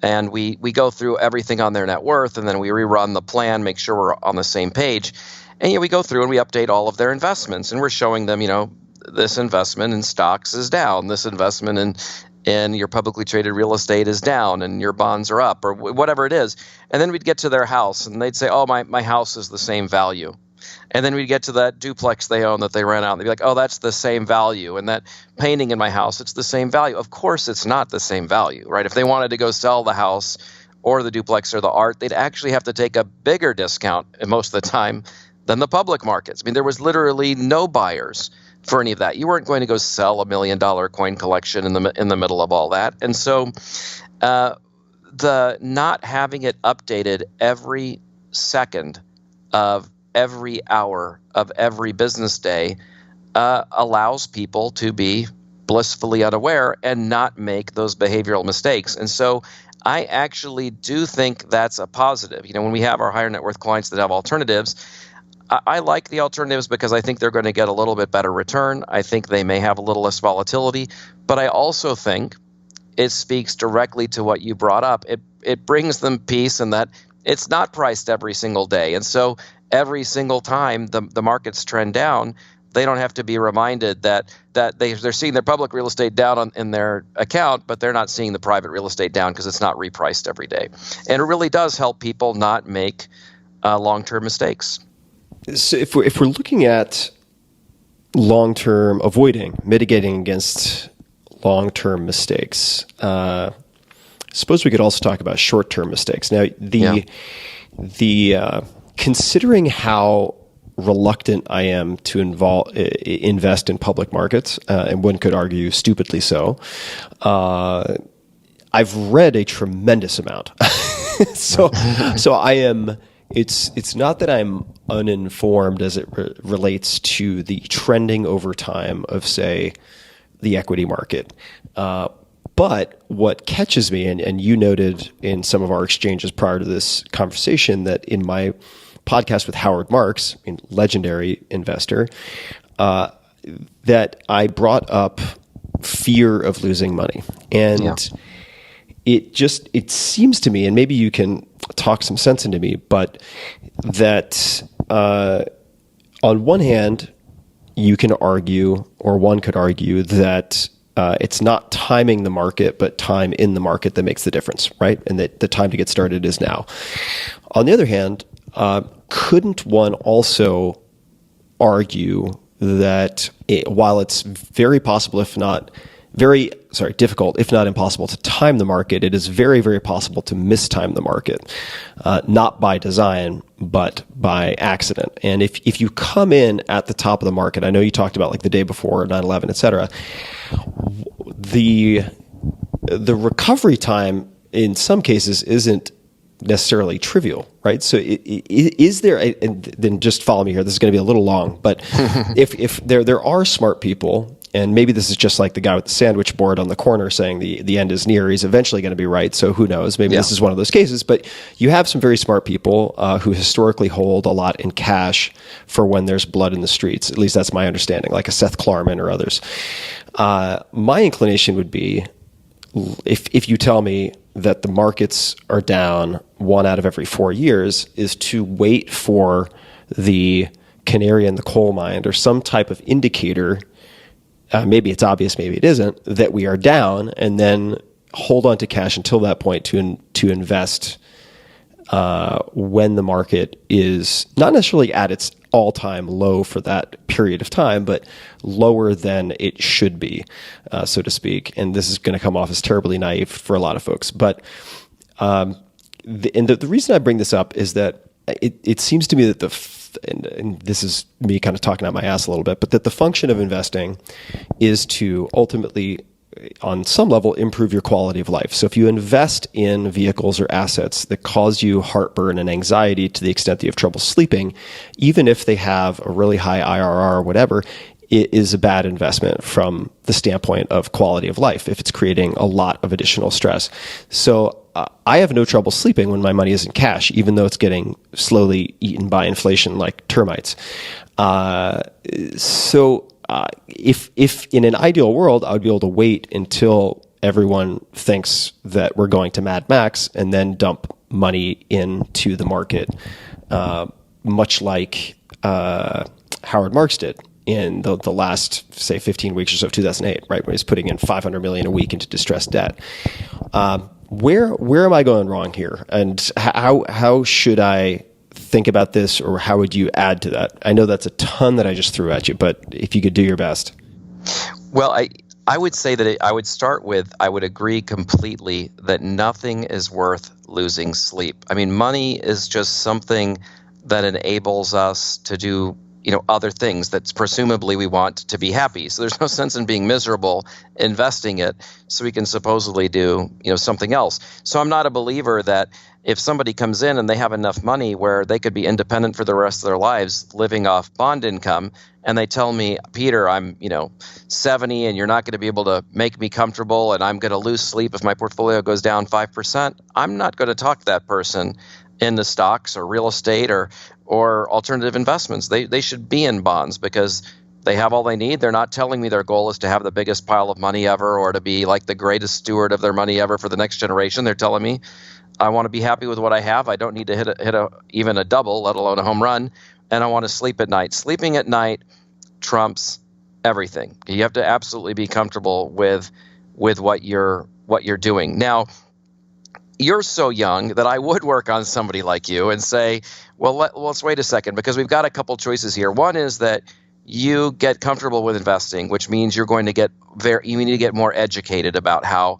And we go through everything on their net worth, and then we rerun the plan, make sure we're on the same page. And we go through and we update all of their investments, and we're showing them, this investment in stocks is down, this investment in your publicly traded real estate is down, and your bonds are up, or whatever it is. And then we'd get to their house, and they'd say, oh, my house is the same value. And then we'd get to that duplex they own that they rent out, and they'd be like, oh, that's the same value. And that painting in my house, it's the same value. Of course it's not the same value, right? If they wanted to go sell the house or the duplex or the art, they'd actually have to take a bigger discount most of the time than the public markets. There was literally no buyers for any of that. You weren't going to go sell $1 million coin collection in the middle of all that. And so the not having it updated every second of every hour of every business day allows people to be blissfully unaware and not make those behavioral mistakes. And so I actually do think that's a positive. When we have our higher net worth clients that have alternatives, I like the alternatives because I think they're going to get a little bit better return. I think they may have a little less volatility, but I also think it speaks directly to what you brought up. It brings them peace in that it's not priced every single day. And so every single time the markets trend down, they don't have to be reminded that they're seeing their public real estate down in their account, but they're not seeing the private real estate down because it's not repriced every day. And it really does help people not make long-term mistakes. So if we're looking at long-term mitigating against long-term mistakes, suppose we could also talk about short-term mistakes. Now, the considering how reluctant I am to invest in public markets, and one could argue stupidly so, I've read a tremendous amount. So I am. It's not that I'm uninformed as it relates to the trending over time of, say, the equity market. But what catches me, and you noted in some of our exchanges prior to this conversation that in my podcast with Howard Marks, a legendary investor, that I brought up fear of losing money. And it seems to me, and maybe you can talk some sense into me, but that on one hand, you can argue, or one could argue, that it's not timing the market, but time in the market that makes the difference, right? And that the time to get started is now. On the other hand, couldn't one also argue that while it's very possible, if not difficult, if not impossible to time the market, it is very, very possible to mistime the market, not by design, but by accident. And if you come in at the top of the market, I know you talked about like the day before 9/11, et cetera, the recovery time in some cases isn't necessarily trivial, right? So is there, and then just follow me here, this is going to be a little long, but if there are smart people, and maybe this is just like the guy with the sandwich board on the corner saying the end is near, he's eventually going to be right, so who knows, maybe this is one of those cases, but you have some very smart people who historically hold a lot in cash for when there's blood in the streets, at least that's my understanding, like a Seth Klarman or others. My inclination would be, if you tell me that the markets are down 1 out of every 4 years, is to wait for the canary in the coal mine or some type of indicator, maybe it's obvious, maybe it isn't, that we are down, and then hold on to cash until that point to invest when the market is not necessarily at its all-time low for that period of time, but lower than it should be, so to speak. And this is going to come off as terribly naive for a lot of folks. But the reason I bring this up is that it seems to me that and this is me kind of talking out my ass a little bit, but that the function of investing is to ultimately, on some level, improve your quality of life. So if you invest in vehicles or assets that cause you heartburn and anxiety to the extent that you have trouble sleeping, even if they have a really high IRR or whatever, it is a bad investment from the standpoint of quality of life if it's creating a lot of additional stress. So I have no trouble sleeping when my money is in cash, even though it's getting slowly eaten by inflation like termites. If in an ideal world, I would be able to wait until everyone thinks that we're going to Mad Max and then dump money into the market, much like Howard Marks did in the last, say, 15 weeks or so of 2008, right, when he's putting in $500 million a week into distressed debt. Where am I going wrong here? And how should I think about this, or how would you add to that? I know that's a ton that I just threw at you, but if you could do your best. Well, I would say that I would start with, I would agree completely that nothing is worth losing sleep. I mean, money is just something that enables us to do, other things that presumably we want to be happy. So there's no sense in being miserable investing it so we can supposedly do, something else. So I'm not a believer that if somebody comes in and they have enough money where they could be independent for the rest of their lives living off bond income, and they tell me, Peter, I'm 70 and you're not going to be able to make me comfortable and I'm going to lose sleep if my portfolio goes down 5%, I'm not going to talk that person into stocks or real estate or alternative investments. They should be in bonds because they have all they need. They're not telling me their goal is to have the biggest pile of money ever or to be like the greatest steward of their money ever for the next generation. They're telling me I want to be happy with what I have. I don't need to hit even a double, let alone a home run, and I want to sleep at night. Sleeping at night trumps everything. You have to absolutely be comfortable with what you're doing. Now, you're so young that I would work on somebody like you and say, well, let's wait a second, because we've got a couple choices here. One is that you get comfortable with investing, which means you're going to you need to get more educated about how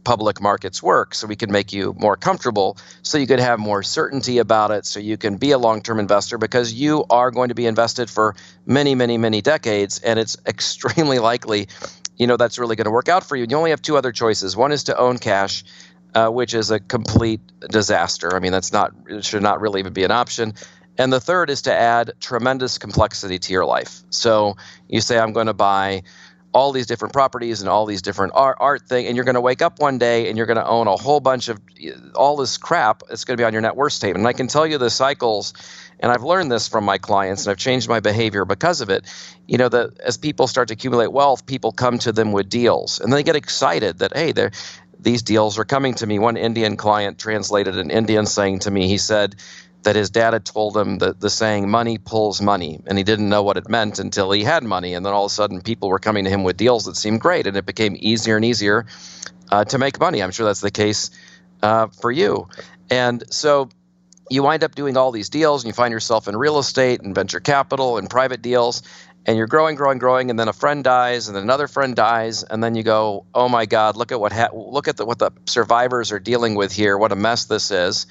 public markets work, so we can make you more comfortable, so you could have more certainty about it, so you can be a long-term investor, because you are going to be invested for many, many, many decades, and it's extremely likely, that's really going to work out for you. You only have two other choices. One is to own cash, which is a complete disaster. I mean, it should not really even be an option. And the third is to add tremendous complexity to your life. So you say, I'm going to buy all these different properties and all these different art thing, and you're going to wake up one day and you're going to own a whole bunch of all this crap. It's going to be on your net worth statement. And I can tell you the cycles, and I've learned this from my clients, and I've changed my behavior because of it. That as people start to accumulate wealth, people come to them with deals, and they get excited that, hey, these deals are coming to me. One Indian client translated an Indian saying to me. He said that his dad had told him the saying, money pulls money, and he didn't know what it meant until he had money. And then all of a sudden people were coming to him with deals that seemed great, and it became easier and easier to make money. I'm sure that's the case for you. And so you wind up doing all these deals, and you find yourself in real estate and venture capital and private deals, and you're growing, and then a friend dies, and then another friend dies, and then you go, oh my God, look at what the survivors are dealing with here. What a mess this is.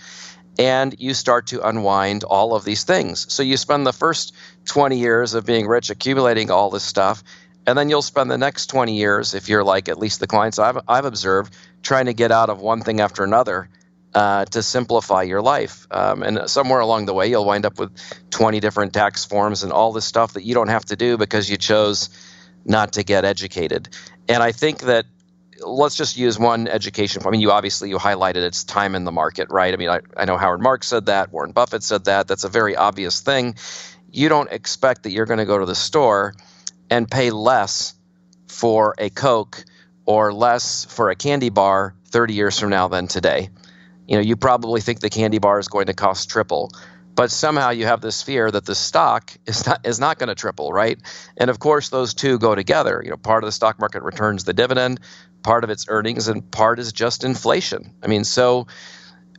And you start to unwind all of these things. So you spend the first 20 years of being rich accumulating all this stuff, and then you'll spend the next 20 years, if you're like at least the clients I've observed, trying to get out of one thing after another to simplify your life. And somewhere along the way, you'll wind up with 20 different tax forms and all this stuff that you don't have to do because you chose not to get educated. And I think that let's just use one education. I mean, you highlighted it's time in the market, right? I mean, I know Howard Marks said that. Warren Buffett said that. That's a very obvious thing. You don't expect that you're going to go to the store and pay less for a Coke or less for a candy bar 30 years from now than today. You probably think the candy bar is going to cost triple, but somehow you have this fear that the stock is not going to triple, right? And of course, those two go together. Part of the stock market returns the dividend, part of its earnings, and part is just inflation. I mean, so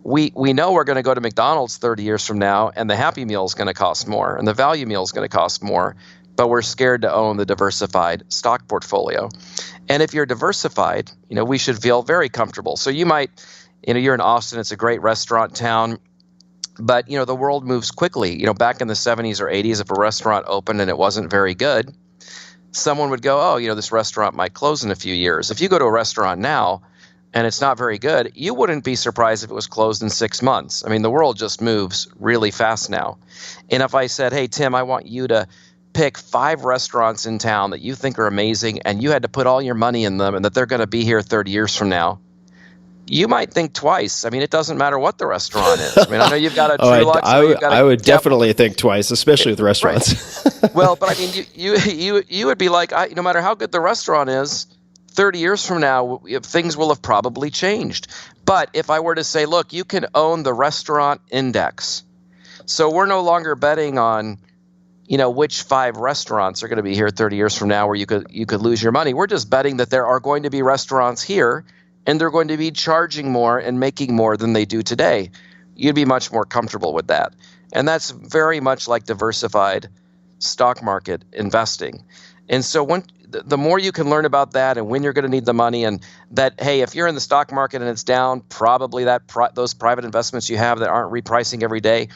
we know we're going to go to McDonald's 30 years from now, and the Happy Meal is going to cost more, and the Value Meal is going to cost more, but we're scared to own the diversified stock portfolio. And if you're diversified, we should feel very comfortable. So you might, you're in Austin, it's a great restaurant town. But, the world moves quickly. Back in the 70s or 80s, if a restaurant opened and it wasn't very good, someone would go, oh, this restaurant might close in a few years. If you go to a restaurant now and it's not very good, you wouldn't be surprised if it was closed in 6 months. I mean, the world just moves really fast now. And if I said, hey, Tim, I want you to pick 5 restaurants in town that you think are amazing and you had to put all your money in them and that they're going to be here 30 years from now, you might think twice. I mean, it doesn't matter what the restaurant is. I mean, I know you've got a Trulux. I would definitely think twice, especially with restaurants. Right. Well, but I mean, you would be like, no matter how good the restaurant is, 30 years from now, things will have probably changed. But if I were to say, look, you can own the restaurant index. So we're no longer betting on, which 5 restaurants are going to be here 30 years from now where you could lose your money. We're just betting that there are going to be restaurants here and they're going to be charging more and making more than they do today. You'd be much more comfortable with that. And that's very much like diversified stock market investing. And so the more you can learn about that and when you're going to need the money, and that, hey, if you're in the stock market and it's down, probably those private investments you have that aren't repricing every day,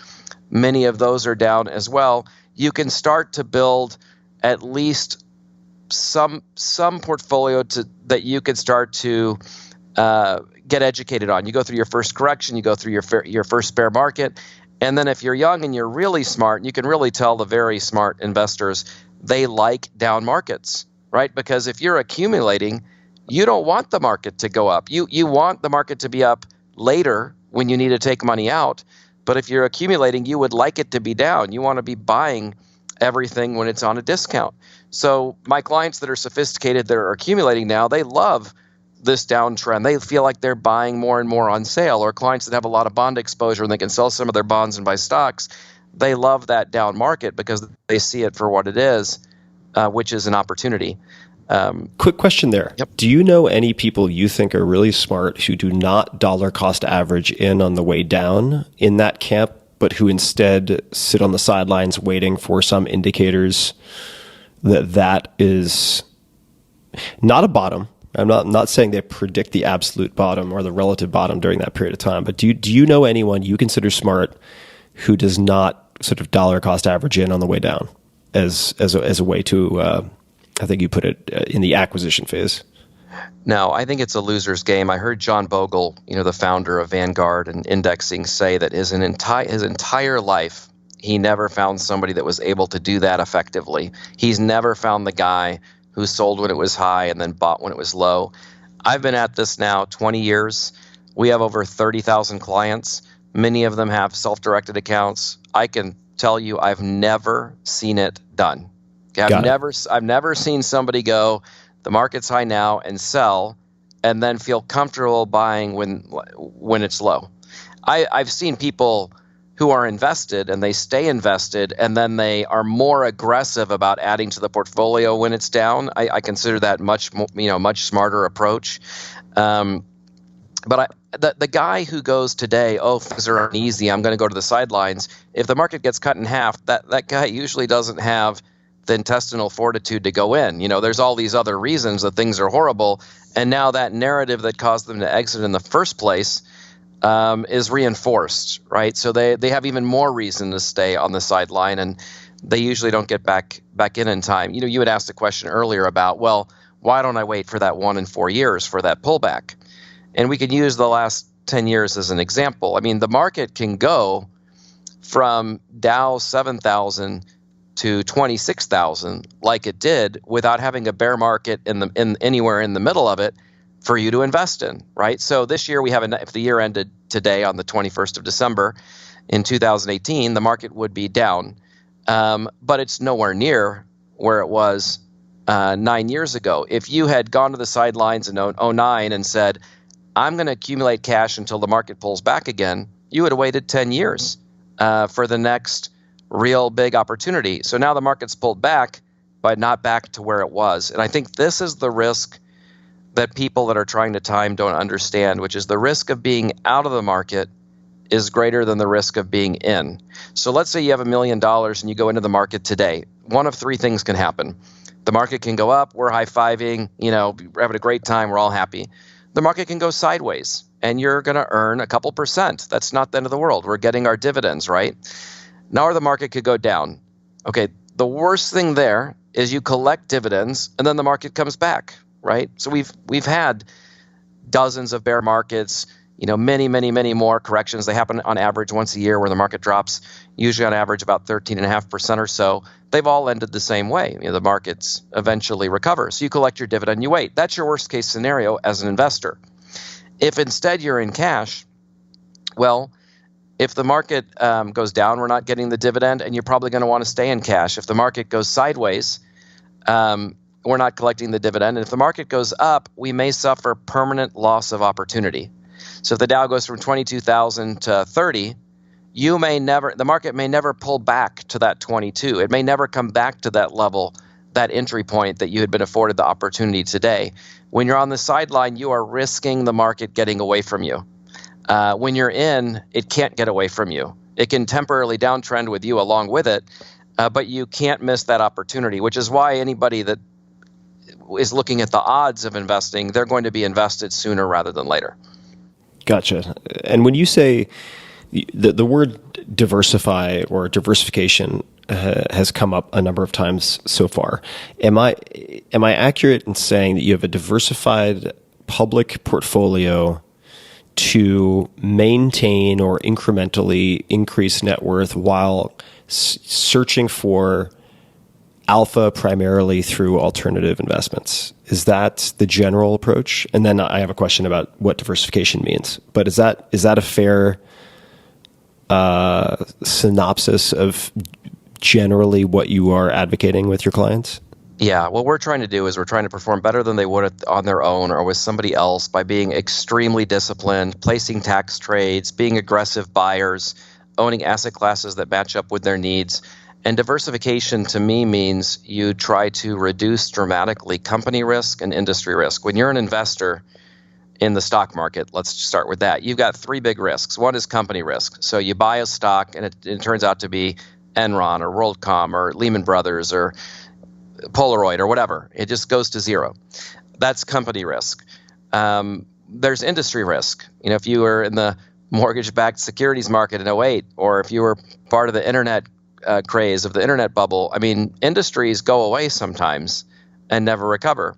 many of those are down as well. You can start to build at least some portfolio that you can start to get educated on. You go through your first correction, you go through your first bear market, and then if you're young and you're really smart, you can really tell the very smart investors, they like down markets, right? Because if you're accumulating, you don't want the market to go up. You want the market to be up later when you need to take money out. But if you're accumulating, you would like it to be down. You want to be buying everything when it's on a discount. So my clients that are sophisticated, that are accumulating now, they love this downtrend. They feel like they're buying more and more on sale. Or clients that have a lot of bond exposure and they can sell some of their bonds and buy stocks, they love that down market because they see it for what it is, which is an opportunity. Quick question there. Yep. Do you know any people you think are really smart who do not dollar cost average in on the way down in that camp, but who instead sit on the sidelines waiting for some indicators that is not a bottom? I'm not saying they predict the absolute bottom or the relative bottom during that period of time, but do you know anyone you consider smart who does not sort of dollar cost average in on the way down as a way to, I think you put it, in the acquisition phase? No, I think it's a loser's game. I heard John Bogle, the founder of Vanguard and indexing, say that his entire life, he never found somebody that was able to do that effectively. He's never found the guy who sold when it was high and then bought when it was low. I've been at this now 20 years. We have over 30,000 clients. Many of them have self-directed accounts. I can tell you I've never seen it done. I've never seen somebody go, the market's high now, and sell and then feel comfortable buying when it's low. I've seen people who are invested and they stay invested and then they are more aggressive about adding to the portfolio when it's down. I consider that much smarter approach. the guy who goes today, oh, things are uneasy, I'm going to go to the sidelines. If the market gets cut in half, that guy usually doesn't have the intestinal fortitude to go in. There's all these other reasons that things are horrible, and now that narrative that caused them to exit in the first place is reinforced, right? So they have even more reason to stay on the sideline, and they usually don't get back in time. You had asked a question earlier about, well, why don't I wait for that 1 in 4 years for that pullback? And we can use the last 10 years as an example. I mean, the market can go from Dow 7,000 to 26,000 like it did without having a bear market in anywhere in the middle of it for you to invest in, right? So this year if the year ended today on the 21st of December in 2018, the market would be down, but it's nowhere near where it was 9 years ago. If you had gone to the sidelines in 2009 and said, I'm going to accumulate cash until the market pulls back again, you would have waited 10 years for the next real big opportunity. So now the market's pulled back, but not back to where it was. And I think this is the risk that people that are trying to time don't understand, which is the risk of being out of the market is greater than the risk of being in. So let's say you have $1 million and you go into the market today. One of three things can happen. The market can go up, we're high-fiving, we're having a great time, we're all happy. The market can go sideways, and you're going to earn a couple percent. That's not the end of the world. We're getting our dividends, right? Now, or the market could go down. Okay, the worst thing there is you collect dividends, and then the market comes back, right? So we've had dozens of bear markets, many, many, many more corrections. They happen on average once a year where the market drops, usually on average about 13.5% or so. They've all ended the same way. The markets eventually recover. So you collect your dividend, you wait. That's your worst case scenario as an investor. If instead you're in cash, well, if the market goes down, we're not getting the dividend, and you're probably going to want to stay in cash. If the market goes sideways, we're not collecting the dividend. And if the market goes up, we may suffer permanent loss of opportunity. So if the Dow goes from 22,000 to 30, the market may never pull back to that 22. It may never come back to that level, that entry point that you had been afforded the opportunity today. When you're on the sideline, you are risking the market getting away from you. When you're in, it can't get away from you. It can temporarily downtrend with you along with it, but you can't miss that opportunity, which is why anybody that is looking at the odds of investing, they're going to be invested sooner rather than later. Gotcha. And when you say the word diversify or diversification has come up a number of times so far, am I accurate in saying that you have a diversified public portfolio to maintain or incrementally increase net worth while searching for alpha primarily through alternative investments? Is that the general approach? And then I have a question about what diversification means. But is that a fair synopsis of generally what you are advocating with your clients? Yeah, what we're trying to do is we're trying to perform better than they would on their own or with somebody else by being extremely disciplined, placing tax trades, being aggressive buyers, owning asset classes that match up with their needs. And diversification to me means you try to reduce dramatically company risk and industry risk. When you're an investor in the stock market, let's start with that, you've got three big risks. One is company risk. So you buy a stock and it turns out to be Enron or WorldCom or Lehman Brothers or Polaroid or whatever. It just goes to zero. That's company risk. There's industry risk. If you were in the mortgage-backed securities market in 2008, or if you were part of the internet craze of the internet bubble, industries go away sometimes and never recover.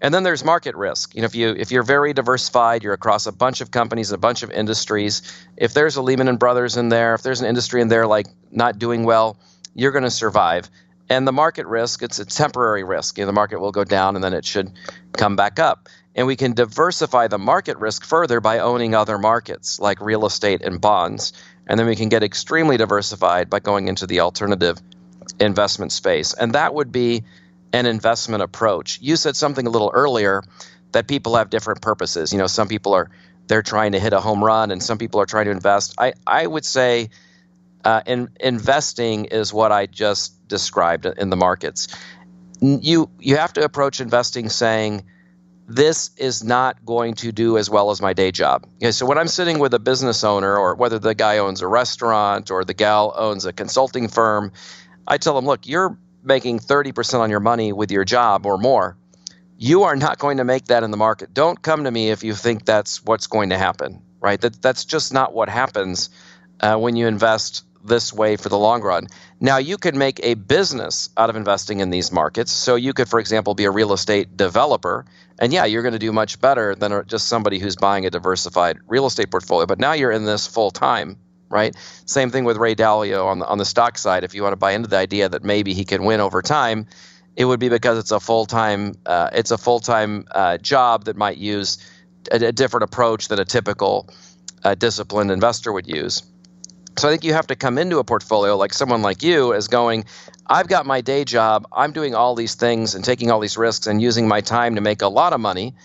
And then there's market risk. If you're very diversified, you're across a bunch of companies, a bunch of industries. If there's a Lehman Brothers in there, if there's an industry in there like not doing well, you're going to survive. And the market risk, it's a temporary risk. The market will go down and then it should come back up. And we can diversify the market risk further by owning other markets like real estate and bonds. And then we can get extremely diversified by going into the alternative investment space. And that would be an investment approach. You said something a little earlier that people have different purposes. Some people they're trying to hit a home run and some people are trying to invest. I would say investing is what I just described in the markets. You have to approach investing saying, this is not going to do as well as my day job. Okay, so when I'm sitting with a business owner, or whether the guy owns a restaurant or the gal owns a consulting firm, I tell them, look, you're making 30% on your money with your job or more. You are not going to make that in the market. Don't come to me if you think that's what's going to happen, right? That's just not what happens when you invest this way for the long run. Now, you could make a business out of investing in these markets. So you could, for example, be a real estate developer. And yeah, you're going to do much better than just somebody who's buying a diversified real estate portfolio. But now you're in this full time, right? Same thing with Ray Dalio on the stock side. If you want to buy into the idea that maybe he can win over time, it would be because it's a full-time job that might use a different approach than a typical disciplined investor would use. So I think you have to come into a portfolio like someone like you as going, I've got my day job, I'm doing all these things and taking all these risks and using my time to make a lot of money,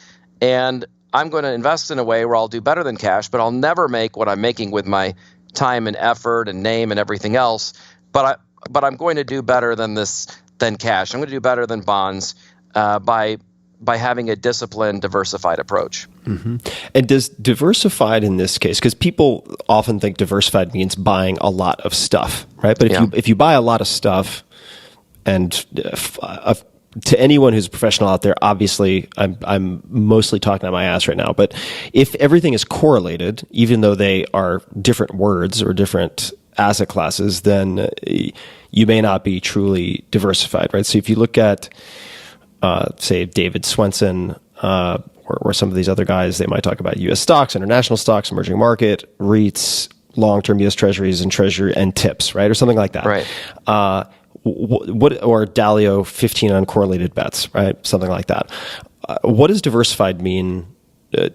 and I'm going to invest in a way where I'll do better than cash, but I'll never make what I'm making with my time and effort and name and everything else, but I'm going to do better than cash. I'm going to do better than bonds by having a disciplined, diversified approach. Mm-hmm. And does diversified in this case, because people often think diversified means buying a lot of stuff, right? But if you buy a lot of stuff, and to anyone who's a professional out there, obviously I'm mostly talking out my ass right now, but if everything is correlated, even though they are different words or different asset classes, then you may not be truly diversified, right? So if you look at say David Swensen, or some of these other guys, they might talk about U.S. stocks, international stocks, emerging market, REITs, long-term U.S. treasuries and treasury and tips, right? Or something like that. Right. Or Dalio 15 uncorrelated bets, right? Something like that. What does diversified mean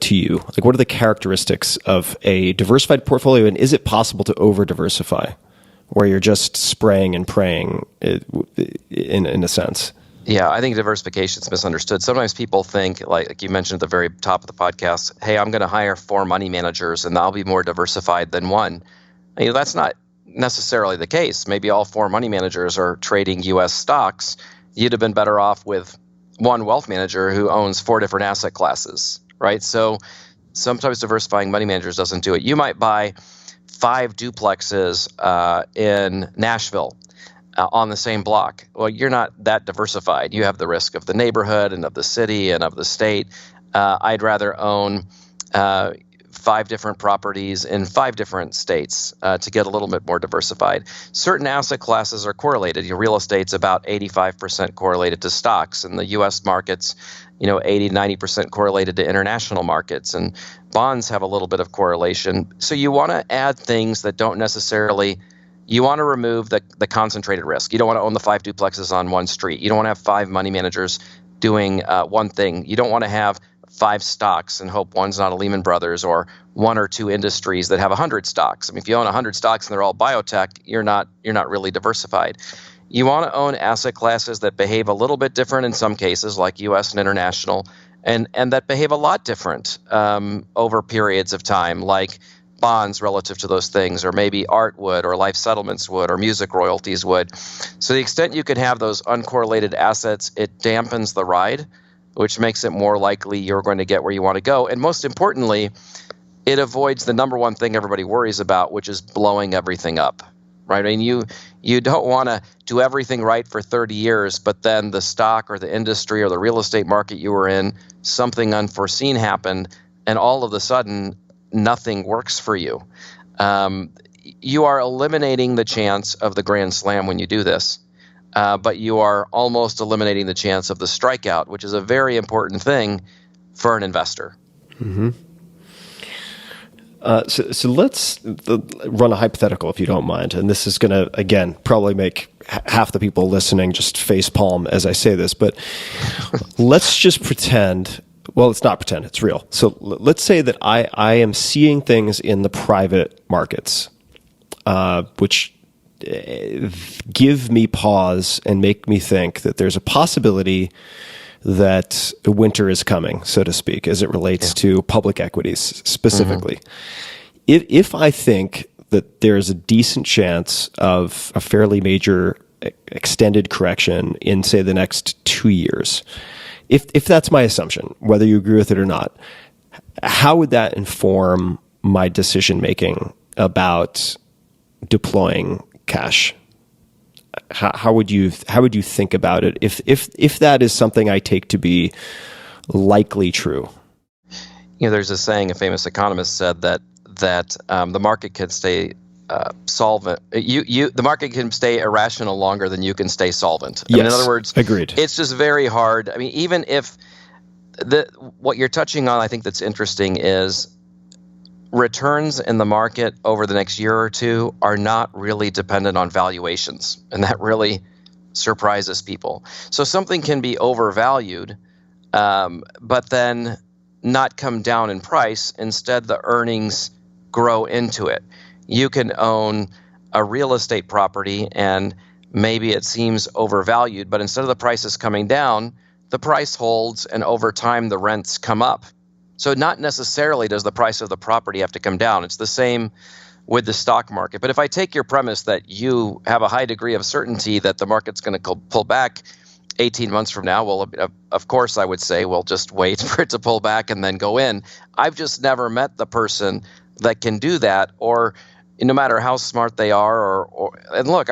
to you? Like, what are the characteristics of a diversified portfolio, and is it possible to over-diversify where you're just spraying and praying in a sense? Yeah, I think diversification is misunderstood. Sometimes people think, like you mentioned at the very top of the podcast, hey, I'm going to hire 4 money managers and I'll be more diversified than one. That's not necessarily the case. Maybe all 4 money managers are trading U.S. stocks. You'd have been better off with one wealth manager who owns 4 different asset classes, right? So sometimes diversifying money managers doesn't do it. You might buy 5 duplexes in Nashville. On the same block. Well, you're not that diversified. You have the risk of the neighborhood and of the city and of the state. I'd rather own 5 different properties in 5 different states to get a little bit more diversified. Certain asset classes are correlated. Real estate's about 85% correlated to stocks, and the U.S. markets, 80, 90% correlated to international markets, and bonds have a little bit of correlation. So you want to add things that don't necessarily. You want to remove the concentrated risk. You don't want to own the 5 duplexes on one street. You don't want to have 5 money managers doing one thing. You don't want to have 5 stocks and hope one's not a Lehman Brothers, or 1 or 2 industries that have 100 stocks. I mean, if you own 100 stocks and they're all biotech, you're not really diversified. You want to own asset classes that behave a little bit different in some cases, like U.S. and international, and that behave a lot different over periods of time, like bonds relative to those things, or maybe art would, or life settlements would, or music royalties would. So the extent you can have those uncorrelated assets, it dampens the ride, which makes it more likely you're going to get where you want to go. And most importantly, it avoids the number one thing everybody worries about, which is blowing everything up, right? I mean, you don't want to do everything right for 30 years, but then the stock or the industry or the real estate market you were in, something unforeseen happened, and all of a sudden, nothing works for you. You are eliminating the chance of the grand slam when you do this, but you are almost eliminating the chance of the strikeout, which is a very important thing for an investor. Mm-hmm. So let's run a hypothetical, if you don't mind. And this is going to, again, probably make half the people listening just facepalm as I say this, but let's just pretend. Well, it's not pretend, it's real. So let's say that I am seeing things in the private markets, which give me pause and make me think that there's a possibility that winter is coming, so to speak, as it relates to public equities specifically. Mm-hmm. If I think that there's a decent chance of a fairly major extended correction in, say, the next 2 years, if that's my assumption, whether you agree with it or not, how would that inform my decision making about deploying cash? How would you think about it if that is something I take to be likely true? There's a saying, a famous economist said that the market can stay solvent. The market can stay irrational longer than you can stay solvent. Yes, in other words, agreed. It's just very hard. I mean, even if what you're touching on, I think that's interesting is returns in the market over the next year or two are not really dependent on valuations, and that really surprises people. So something can be overvalued, but then not come down in price. Instead, the earnings grow into it. You can own a real estate property and maybe it seems overvalued, but instead of the prices coming down, the price holds, and over time the rents come up. So not necessarily does the price of the property have to come down. It's the same with the stock market. But if I take your premise that you have a high degree of certainty that the market's going to pull back 18 months from now, well, of course I would say, well, just wait for it to pull back and then go in. I've just never met the person that can do that, or no matter how smart they are, and look,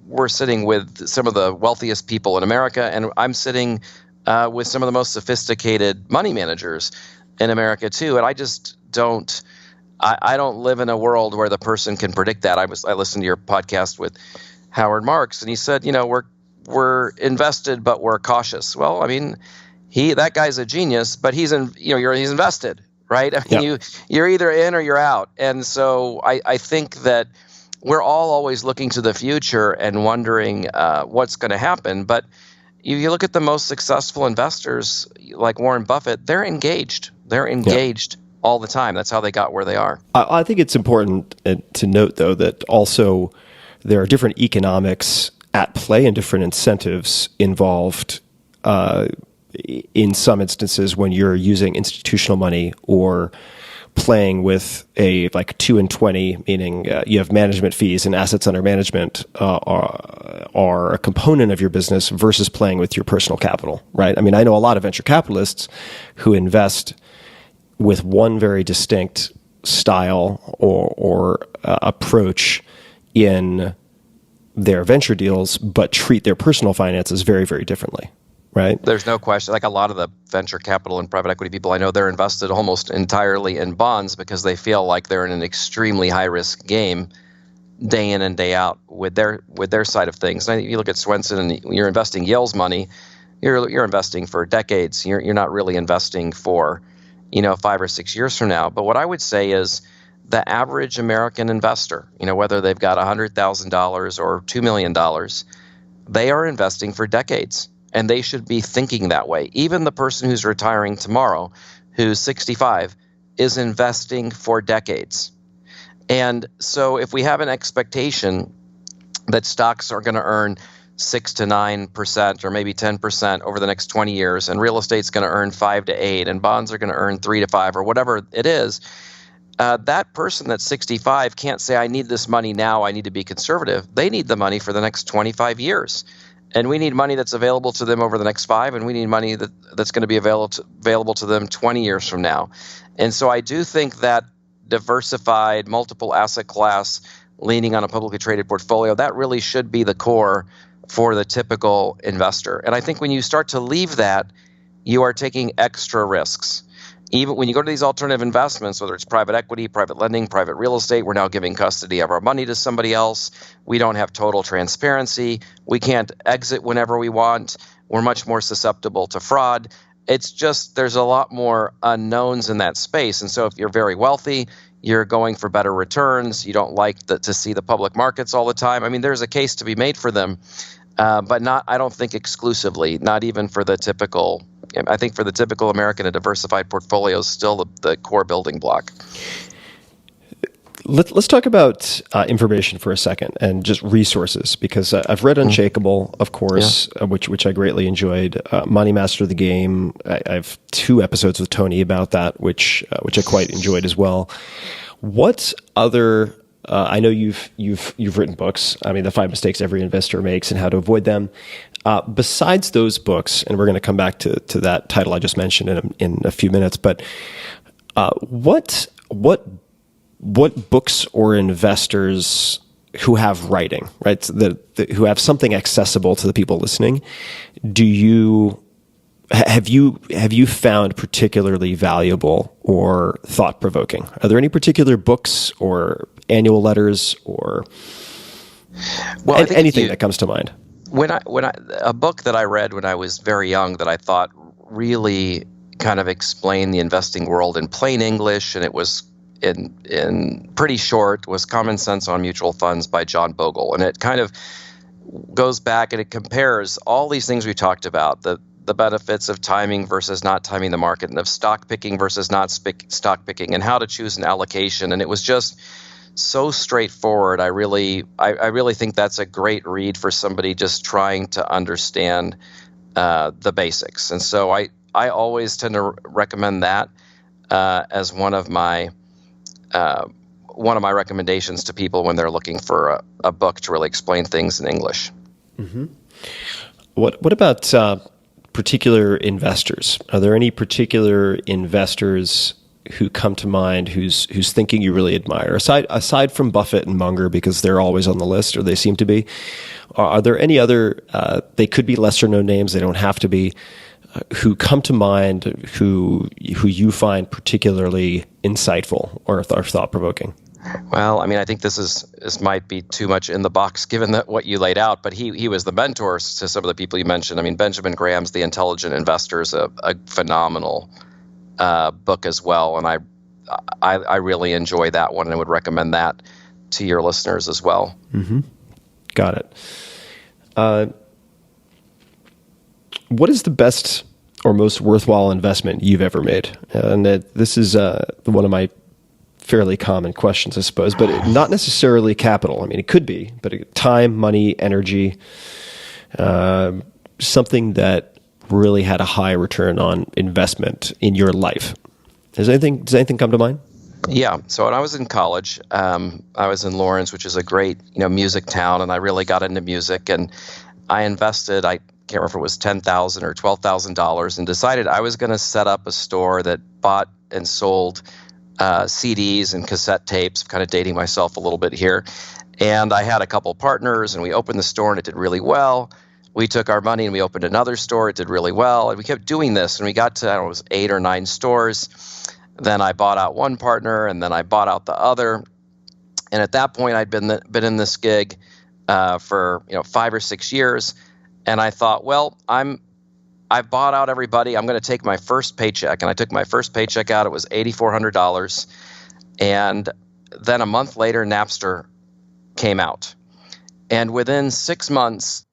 we're sitting with some of the wealthiest people in America, and I'm sitting with some of the most sophisticated money managers in America too. And I just don't live in a world where the person can predict that. I listened to your podcast with Howard Marks, and he said, we're invested, but we're cautious. Well, I mean, that guy's a genius, but he's invested, right? I mean, you're either in or you're out. And so I think that we're all always looking to the future and wondering what's going to happen. But you look at the most successful investors like Warren Buffett, they're engaged. They're engaged all the time. That's how they got where they are. I think it's important to note, though, that also there are different economics at play and different incentives involved in some instances when you're using institutional money or playing with a 2 and 20, meaning you have management fees and assets under management are a component of your business versus playing with your personal capital, right? I mean, I know a lot of venture capitalists who invest with one very distinct style or approach in their venture deals, but treat their personal finances very, very differently. Right. There's no question. Like a lot of the venture capital and private equity people I know, they're invested almost entirely in bonds because they feel like they're in an extremely high risk game day in and day out with their side of things. And you look at Swenson and you're investing Yale's money, you're investing for decades. You're not really investing for 5 or 6 years from now. But what I would say is the average American investor, whether they've got $100,000 or $2 million, they are investing for decades. And they should be thinking that way. Even the person who's retiring tomorrow, who's 65, is investing for decades. And so if we have an expectation that stocks are going to earn 6 to 9% or maybe 10% over the next 20 years, and real estate's going to earn 5 to 8, and bonds are going to earn 3 to 5, or whatever it is, that person that's 65 can't say, I need this money now, I need to be conservative. They need the money for the next 25 years. And we need money that's available to them over the next 5, and we need money that's going to be available to them 20 years from now. And so I do think that diversified, multiple asset class, leaning on a publicly traded portfolio, that really should be the core for the typical investor. And I think when you start to leave that, you are taking extra risks. Even when you go to these alternative investments, whether it's private equity, private lending, private real estate, we're now giving custody of our money to somebody else. We don't have total transparency. We can't exit whenever we want. We're much more susceptible to fraud. It's just there's a lot more unknowns in that space. And so if you're very wealthy, you're going for better returns. You don't like to see the public markets all the time. I mean, there's a case to be made for them, but I don't think exclusively, not even for the typical. I think for the typical American, a diversified portfolio is still the core building block. Let's talk about information for a second and just resources, because I've read Unshakable, of course, which I greatly enjoyed. Money Master the Game. I have 2 episodes with Tony about that, which I quite enjoyed as well. What other? I know you've written books. I mean, The 5 Mistakes Every Investor Makes and How to Avoid Them. Besides those books, and we're going to come back to that title I just mentioned in a few minutes, but what books or investors who have writing, right, who have something accessible to the people listening, have you found particularly valuable or thought provoking? Are there any particular books or annual letters or anything that comes to mind? A book that I read when I was very young that I thought really kind of explained the investing world in plain English, and it was in pretty short, was Common Sense on Mutual Funds by John Bogle. And it kind of goes back and it compares all these things we talked about, the benefits of timing versus not timing the market, and of stock picking versus not stock picking, and how to choose an allocation. And it was just so straightforward. I really think that's a great read for somebody just trying to understand the basics. And so I always tend to recommend that as one of my recommendations to people when they're looking for a book to really explain things in English. Mm-hmm. What about particular investors? Are there any particular investors who come to mind whose thinking you really admire, aside from Buffett and Munger, because they're always on the list, or they seem to be? Are there any other? They could be lesser known names. They don't have to be. Who come to mind? Who you find particularly insightful or thought provoking? Well, I mean, I think this might be too much in the box given what you laid out, but he was the mentor to some of the people you mentioned. I mean, Benjamin Graham's The Intelligent Investor is a phenomenal book as well, and I really enjoy that one and would recommend that to your listeners as well. Mm-hmm. Got it. What is the best or most worthwhile investment you've ever made? And this is one of my fairly common questions, I suppose, but not necessarily capital. I mean, it could be, but time, money, energy, something that really had a high return on investment in your life. Does anything come to mind? Yeah. So when I was in college, I was in Lawrence, which is a great, music town, and I really got into music. And I invested, I can't remember if it was $10,000 or $12,000, and decided I was going to set up a store that bought and sold CDs and cassette tapes. Kind of dating myself a little bit here. And I had a couple partners, and we opened the store, and it did really well. We took our money and we opened another store. It did really well. And we kept doing this. And we got to, I don't know, it was 8 or 9 stores. Then I bought out one partner, and then I bought out the other. And at that point, I'd been in this gig for 5 or 6 years. And I thought, well, I bought out everybody. I'm going to take my first paycheck. And I took my first paycheck out. It was $8,400. And then a month later, Napster came out. And within 6 months,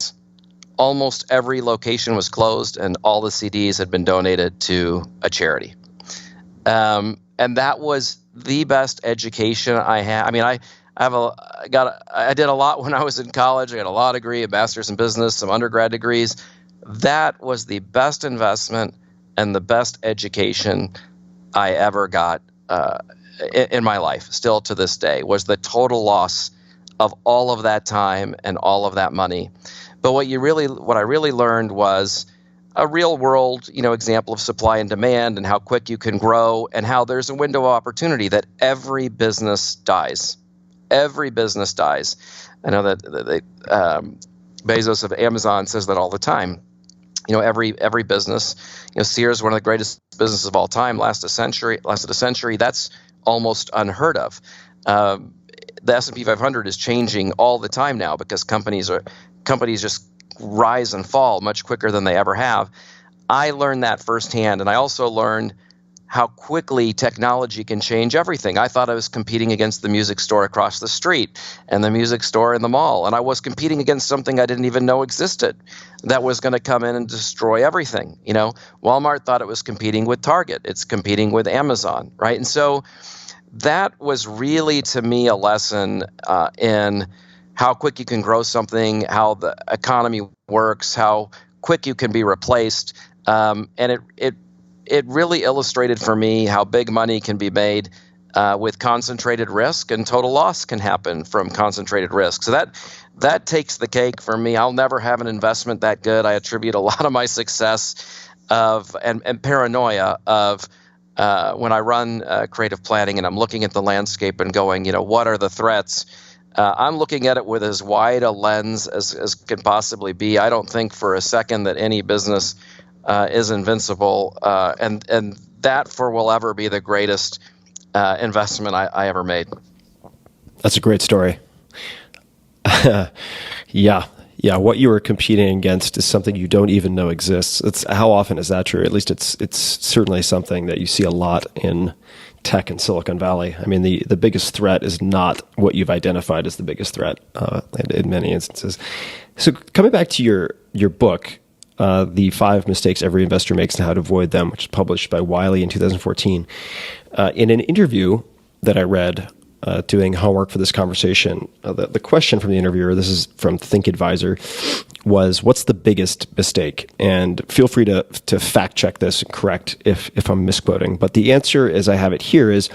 almost every location was closed, and all the CDs had been donated to a charity. And that was the best education I had. I mean, I did a lot when I was in college. I got a law degree, a master's in business, some undergrad degrees. That was the best investment and the best education I ever got in my life, still to this day, was the total loss of all of that time and all of that money. But what I really learned was a real world, example of supply and demand, and how quick you can grow, and how there's a window of opportunity that every business dies. Every business dies. I know that Bezos of Amazon says that all the time. Every business. Sears, one of the greatest businesses of all time, lasted a century. That's almost unheard of. The S&P 500 is changing all the time now because companies just rise and fall much quicker than they ever have. I learned that firsthand, and I also learned how quickly technology can change everything. I thought I was competing against the music store across the street and the music store in the mall, and I was competing against something I didn't even know existed that was going to come in and destroy everything. Walmart thought it was competing with Target. It's competing with Amazon, right? And so that was really, to me, a lesson in how quick you can grow something, how the economy works, how quick you can be replaced. And it really illustrated for me how big money can be made with concentrated risk, and total loss can happen from concentrated risk. So that takes the cake for me. I'll never have an investment that good. I attribute a lot of my success and paranoia of when I run creative planning and I'm looking at the landscape and going, what are the threats? I'm looking at it with as wide a lens as can possibly be. I don't think for a second that any business is invincible, and that will ever be the greatest investment I ever made. That's a great story. Yeah. What you are competing against is something you don't even know exists. How often is that true? At least it's certainly something that you see a lot in tech in Silicon Valley. I mean, the biggest threat is not what you've identified as the biggest threat in many instances. So coming back to your book, The 5 Mistakes Every Investor Makes and How to Avoid Them, which is published by Wiley in 2014. In an interview that I read doing homework for this conversation, the question from the interviewer, this is from Think Advisor, was, what's the biggest mistake? And feel free to fact check this and correct if I'm misquoting. But the answer, as I have it here, is,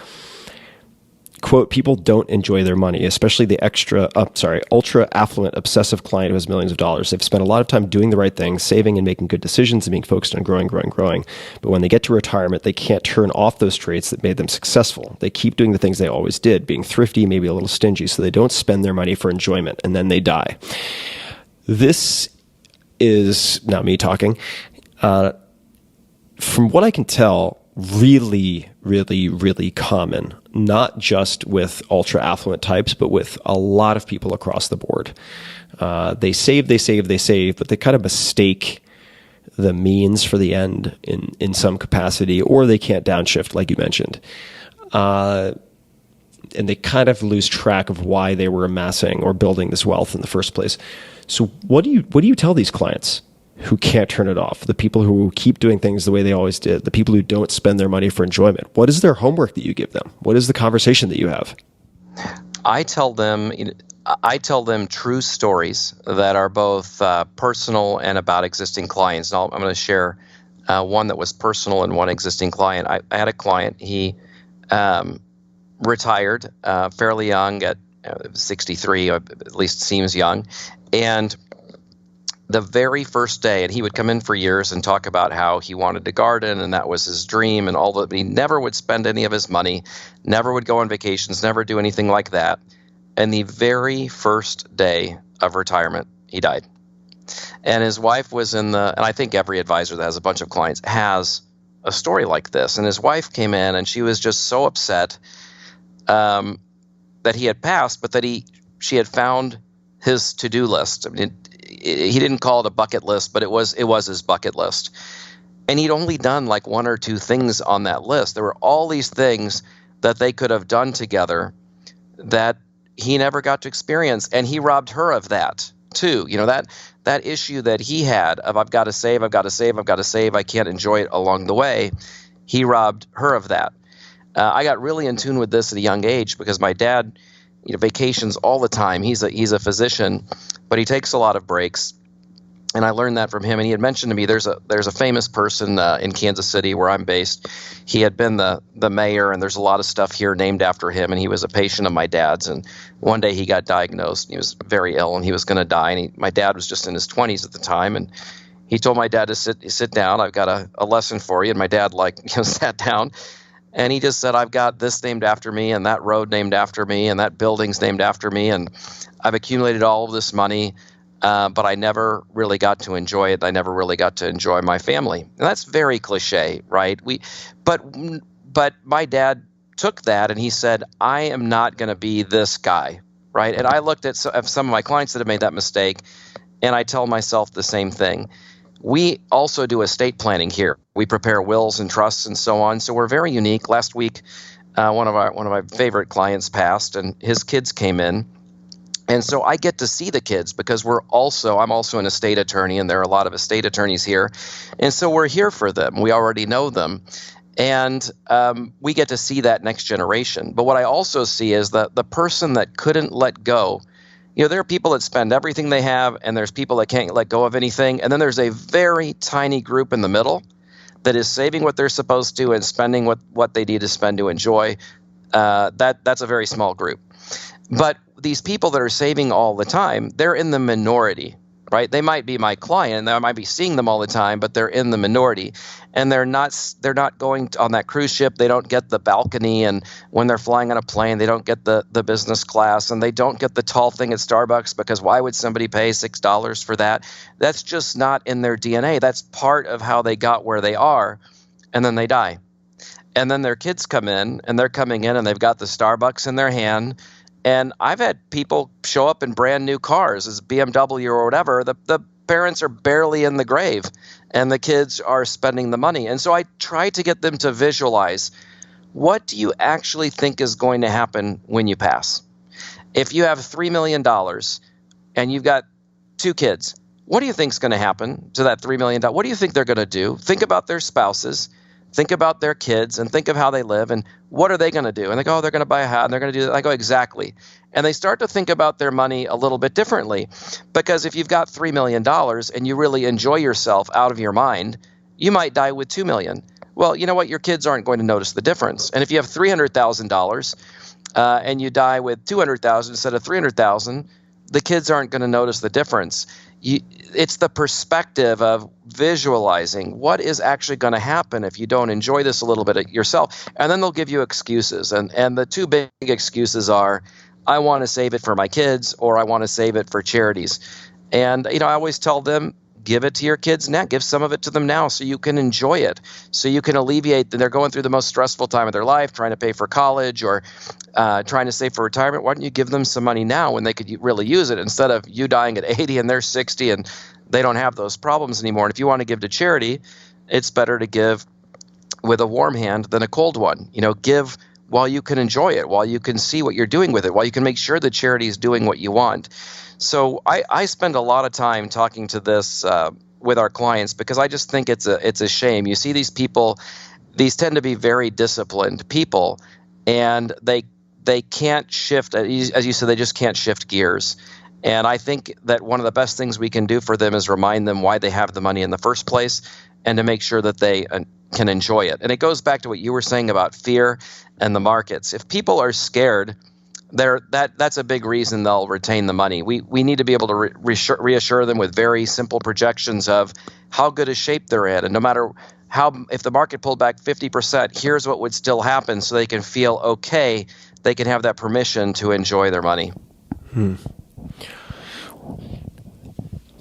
quote, people don't enjoy their money, especially the ultra affluent, obsessive client who has millions of dollars. They've spent a lot of time doing the right thing, saving and making good decisions and being focused on growing. But when they get to retirement, they can't turn off those traits that made them successful. They keep doing the things they always did, being thrifty, maybe a little stingy, so they don't spend their money for enjoyment, and then they die. This is not me talking. From what I can tell, really, really, really common, not just with ultra affluent types, but with a lot of people across the board. They save, but they kind of mistake the means for the end in some capacity, or they can't downshift, like you mentioned. And they kind of lose track of why they were amassing or building this wealth in the first place. So what do you tell these clients who can't turn it off, the people who keep doing things the way they always did, the people who don't spend their money for enjoyment? What is their homework that you give them? What is the conversation that you have? I tell them true stories that are both personal and about existing clients. And I'm going to share one that was personal and one existing client. I had a client. He retired fairly young at 63, or at least seems young. And the very first day, and he would come in for years and talk about how he wanted to garden and that was his dream and all that, but he never would spend any of his money, never would go on vacations, never do anything like that. And the very first day of retirement, he died. And his wife was and I think every advisor that has a bunch of clients has a story like this. And his wife came in and she was just so upset that he had passed, but that she had found his to-do list. I mean, he didn't call it a bucket list, but it was his bucket list. And he'd only done like one or two things on that list. There were all these things that they could have done together that he never got to experience. And he robbed her of that too. That issue that he had of I've got to save, I can't enjoy it along the way. He robbed her of that. I got really in tune with this at a young age because my dad, vacations all the time. He's a physician, but he takes a lot of breaks, and I learned that from him. And he had mentioned to me there's a famous person in Kansas City where I'm based. He had been the mayor, and there's a lot of stuff here named after him. And he was a patient of my dad's. And one day he got diagnosed. He was very ill, and he was going to die. And my dad was just in his 20s at the time, and he told my dad to sit down. I've got a lesson for you. And my dad sat down. And he just said, I've got this named after me and that road named after me and that building's named after me. And I've accumulated all of this money, but I never really got to enjoy it. I never really got to enjoy my family. And that's very cliche, right? But my dad took that and he said, I am not going to be this guy, right? And I looked at some of my clients that have made that mistake, and I tell myself the same thing. We also do estate planning here. We prepare wills and trusts and so on. So we're very unique. Last week, one of my favorite clients passed, and his kids came in, and so I get to see the kids because I'm also an estate attorney, and there are a lot of estate attorneys here, and so we're here for them. We already know them, and we get to see that next generation. But what I also see is that the person that couldn't let go. There are people that spend everything they have, and there's people that can't let go of anything. And then there's a very tiny group in the middle that is saving what they're supposed to and spending what they need to spend to enjoy. That's a very small group. But these people that are saving all the time, they're in the minority, right? They might be my client, I might be seeing them all the time, but they're in the minority, and they're not going on that cruise ship. They don't get the balcony, and when they're flying on a plane, they don't get the business class, and they don't get the tall thing at Starbucks, because why would somebody pay $6 for that? That's just not in their DNA. That's part of how they got where they are, and then they die. And then their kids come in, and they're coming in, and they've got the Starbucks in their hand. And I've had people show up in brand new cars, as BMW or whatever. The parents are barely in the grave, and the kids are spending the money. And so I try to get them to visualize, what do you actually think is going to happen when you pass? If you have $3 million and you've got 2 kids, what do you think is going to happen to that $3 million? What do you think they're going to do? Think about their spouses. Think about their kids and think of how they live and what are they going to do? And they go, oh, they're going to buy a hat and they're going to do that. I go, exactly. And they start to think about their money a little bit differently, because if you've got $3 million and you really enjoy yourself out of your mind, you might die with $2 million. Well, you know what? Your kids aren't going to notice the difference. And if you have $300,000 and you die with $200,000 instead of $300,000, the kids aren't going to notice the difference. It's the perspective of visualizing what is actually going to happen if you don't enjoy this a little bit yourself. And then they'll give you excuses. And the 2 big excuses are, I want to save it for my kids, or I want to save it for charities. And, I always tell them, give it to your kids now. Give some of it to them now so you can enjoy it, so you can alleviate that they're going through the most stressful time of their life, trying to pay for college or trying to save for retirement. Why don't you give them some money now when they could really use it, instead of you dying at 80 and they're 60 and they don't have those problems anymore. And if you want to give to charity, it's better to give with a warm hand than a cold one. Give while you can enjoy it, while you can see what you're doing with it, while you can make sure the charity is doing what you want. So I spend a lot of time talking to this with our clients, because I just think it's a shame. You see these people, these tend to be very disciplined people, and they can't shift, as you said, they just can't shift gears. And I think that one of the best things we can do for them is remind them why they have the money in the first place, and to make sure that they can enjoy it. And it goes back to what you were saying about fear and the markets. If people are scared, that's a big reason they'll retain the money. We need to be able to reassure them with very simple projections of how good a shape they're in, and no matter if the market pulled back 50%, here's what would still happen, so they can feel okay. They can have that permission to enjoy their money.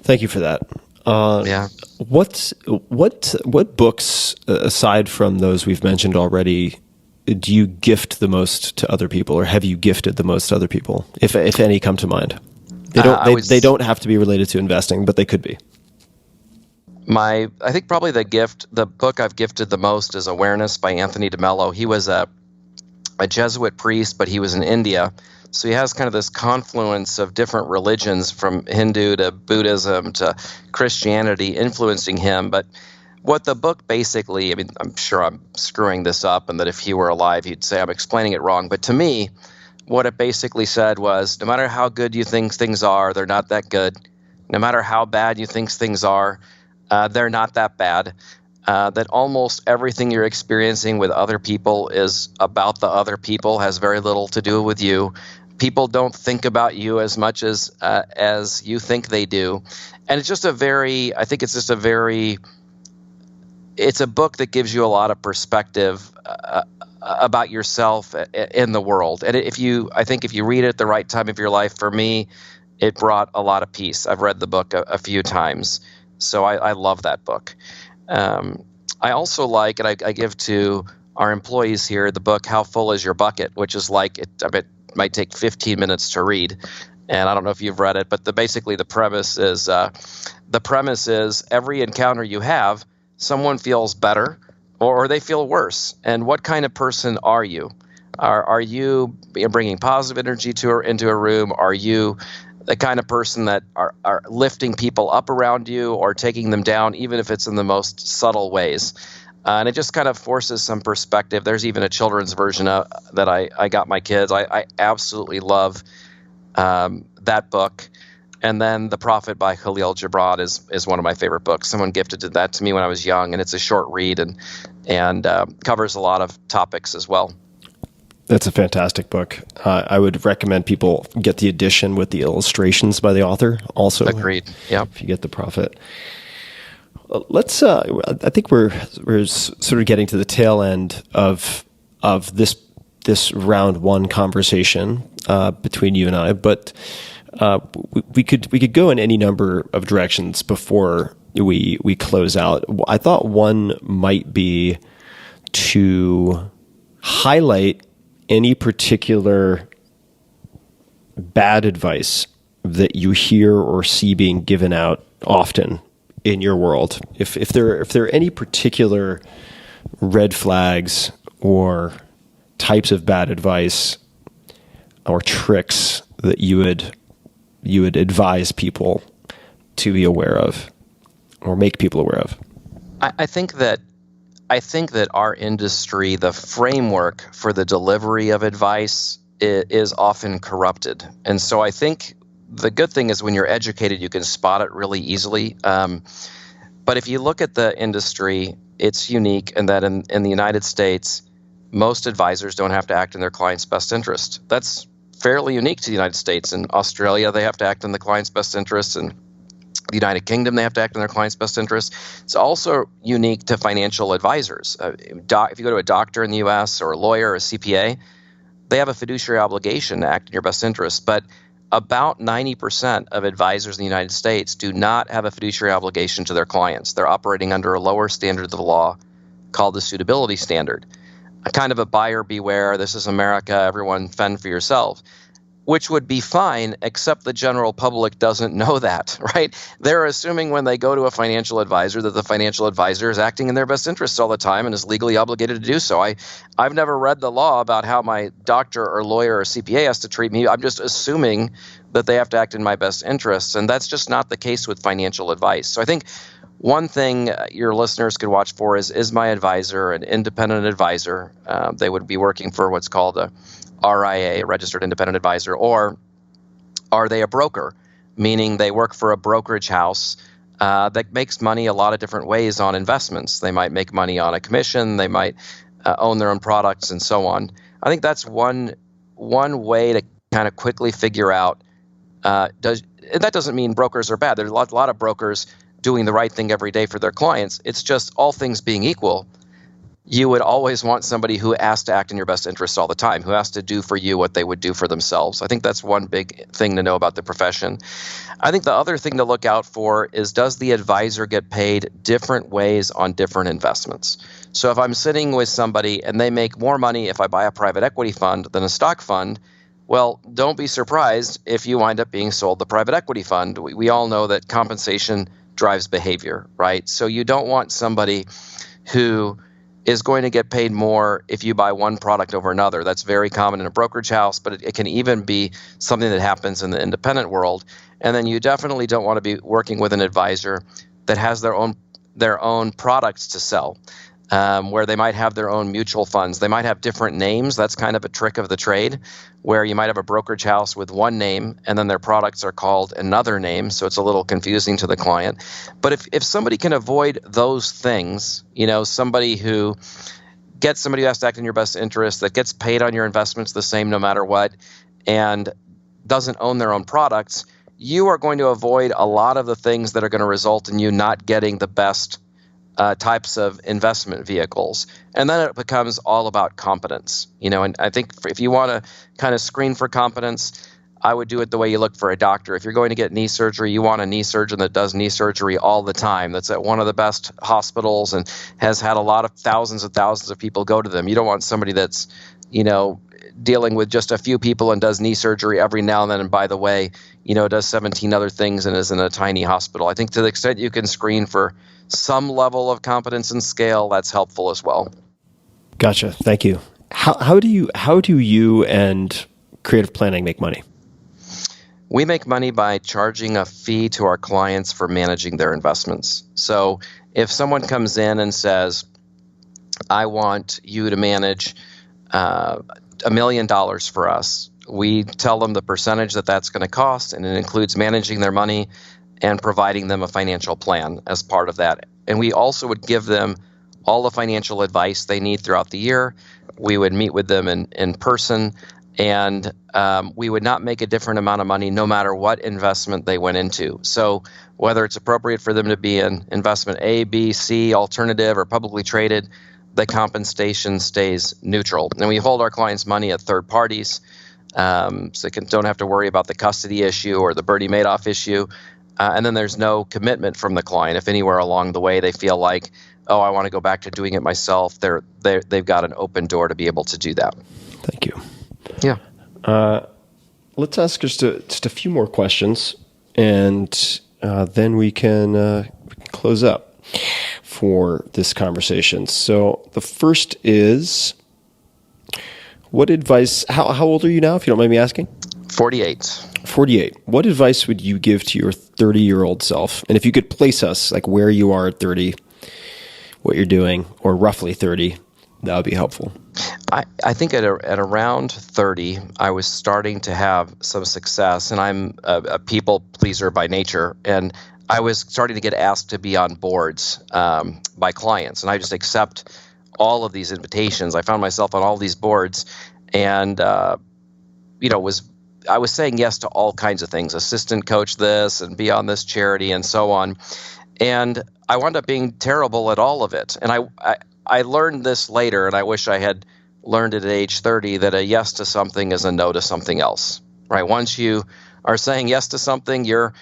Thank you for that. Yeah. What books, aside from those we've mentioned already, do you gift the most to other people, or have you gifted the most to other people, if any come to mind? They don't have to be related to investing, but they could be. I think probably the book I've gifted the most is Awareness by Anthony DeMello. He was a Jesuit priest, but he was in India. So he has kind of this confluence of different religions, from Hindu to Buddhism to Christianity, influencing him. But what the book basically, I'm sure I'm screwing this up, and that if he were alive, he'd say I'm explaining it wrong. But to me, what it basically said was, no matter how good you think things are, they're not that good. No matter how bad you think things are, they're not that bad. That almost everything you're experiencing with other people is about the other people, has very little to do with you. People don't think about you as much as you think they do. And it's just it's a book that gives you a lot of perspective about yourself in the world. And I think if you read it at the right time of your life, for me, it brought a lot of peace. I've read the book a few times, so I love that book. I also like, and I give to our employees here, the book How Full Is Your Bucket, which is like, it might take 15 minutes to read. And I don't know if you've read it, but basically the premise is every encounter you have, someone feels better or they feel worse. And what kind of person are you? Are you bringing positive energy into a room? Are you the kind of person that are lifting people up around you, or taking them down, even if it's in the most subtle ways? And it just kind of forces some perspective. There's even a children's version that I got my kids. I absolutely love that book. And then The Prophet by Khalil Gibran is one of my favorite books. Someone gifted that to me when I was young, and it's a short read and covers a lot of topics as well. That's a fantastic book. I would recommend people get the edition with the illustrations by the author also. Agreed. Yep. If you get the Profit. Let's. I think we're sort of getting to the tail end of this round one conversation between you and I, but we could go in any number of directions before we close out. I thought one might be to highlight any particular bad advice that you hear or see being given out often in your world. If there are any particular red flags or types of bad advice or tricks that you would advise people to be aware of or make people aware of. I think that our industry, the framework for the delivery of advice is often corrupted. And so I think the good thing is when you're educated, you can spot it really easily. But if you look at the industry, it's unique in that in the United States, most advisors don't have to act in their client's best interest. That's fairly unique to the United States. In Australia, they have to act in the client's best interest. And the United Kingdom, they have to act in their client's best interest. It's also unique to financial advisors. If you go to a doctor in the U.S. or a lawyer or a CPA, they have a fiduciary obligation to act in your best interest. But about 90% of advisors in the United States do not have a fiduciary obligation to their clients. They're operating under a lower standard of the law called the suitability standard. A kind of a buyer beware, this is America, everyone fend for yourself, which would be fine, except the general public doesn't know that, right? They're assuming when they go to a financial advisor that the financial advisor is acting in their best interests all the time and is legally obligated to do so. I've never read the law about how my doctor or lawyer or CPA has to treat me. I'm just assuming that they have to act in my best interests, and that's just not the case with financial advice. So I think one thing your listeners could watch for is my advisor an independent advisor? They would be working for what's called a RIA, a registered independent advisor, or are they a broker, meaning they work for a brokerage house that makes money a lot of different ways on investments. They might make money on a commission, they might own their own products, and so on. I think that's one way to kind of quickly figure out. That doesn't mean brokers are bad. There's a lot of brokers doing the right thing every day for their clients. It's just all things being equal, you would always want somebody who has to act in your best interests all the time, who has to do for you what they would do for themselves. I think that's one big thing to know about the profession. I think the other thing to look out for is, does the advisor get paid different ways on different investments? So if I'm sitting with somebody and they make more money if I buy a private equity fund than a stock fund, well, don't be surprised if you wind up being sold the private equity fund. We all know that compensation drives behavior, right? So you don't want somebody who is going to get paid more if you buy one product over another. That's very common in a brokerage house, but it can even be something that happens in the independent world. And then you definitely don't want to be working with an advisor that has their own products to sell, where they might have their own mutual funds. They might have different names. That's kind of a trick of the trade, where you might have a brokerage house with one name and then their products are called another name, so it's a little confusing to the client. But if somebody can avoid those things, somebody who has to act in your best interest, that gets paid on your investments the same no matter what, and doesn't own their own products, you are going to avoid a lot of the things that are going to result in you not getting the best types of investment vehicles. And then it becomes all about competence. And I think if you want to kind of screen for competence, I would do it the way you look for a doctor. If you're going to get knee surgery, you want a knee surgeon that does knee surgery all the time, that's at one of the best hospitals and has had a lot of thousands and thousands of people go to them. You don't want somebody that's, dealing with just a few people and does knee surgery every now and then, and by the way, does 17 other things and is in a tiny hospital. I think to the extent you can screen for some level of competence and scale, that's helpful as well. Gotcha. Thank you. How do you and creative planning make money? We make money by charging a fee to our clients for managing their investments. So if someone comes in and says, I want you to manage $1 million for us, we tell them the percentage that's going to cost, and it includes managing their money and providing them a financial plan as part of that. And we also would give them all the financial advice they need throughout the year. We would meet with them in person, and we would not make a different amount of money no matter what investment they went into. So whether it's appropriate for them to be in investment A, B, C, alternative, or publicly traded, the compensation stays neutral. And we hold our clients' money at third parties, so they don't have to worry about the custody issue or the Bernie Madoff issue. And then there's no commitment from the client. If anywhere along the way they feel like, oh, I want to go back to doing it myself, they've got an open door to be able to do that. Thank you. Yeah. Let's ask just a few more questions, and then we can close up for this conversation. So the first is, what advice, how old are you now, if you don't mind me asking? 48. 48. What advice would you give to your 30-year-old self? And if you could place us, like where you are at 30, what you're doing, or roughly 30, that would be helpful. I think at around 30, I was starting to have some success, and I'm a people pleaser by nature, and I was starting to get asked to be on boards by clients, and I just accept all of these invitations. I found myself on all these boards, and I was saying yes to all kinds of things, assistant coach this, and be on this charity, and so on, and I wound up being terrible at all of it. And I learned this later, and I wish I had learned it at age 30, that a yes to something is a no to something else, right? Once you are saying yes to something, you're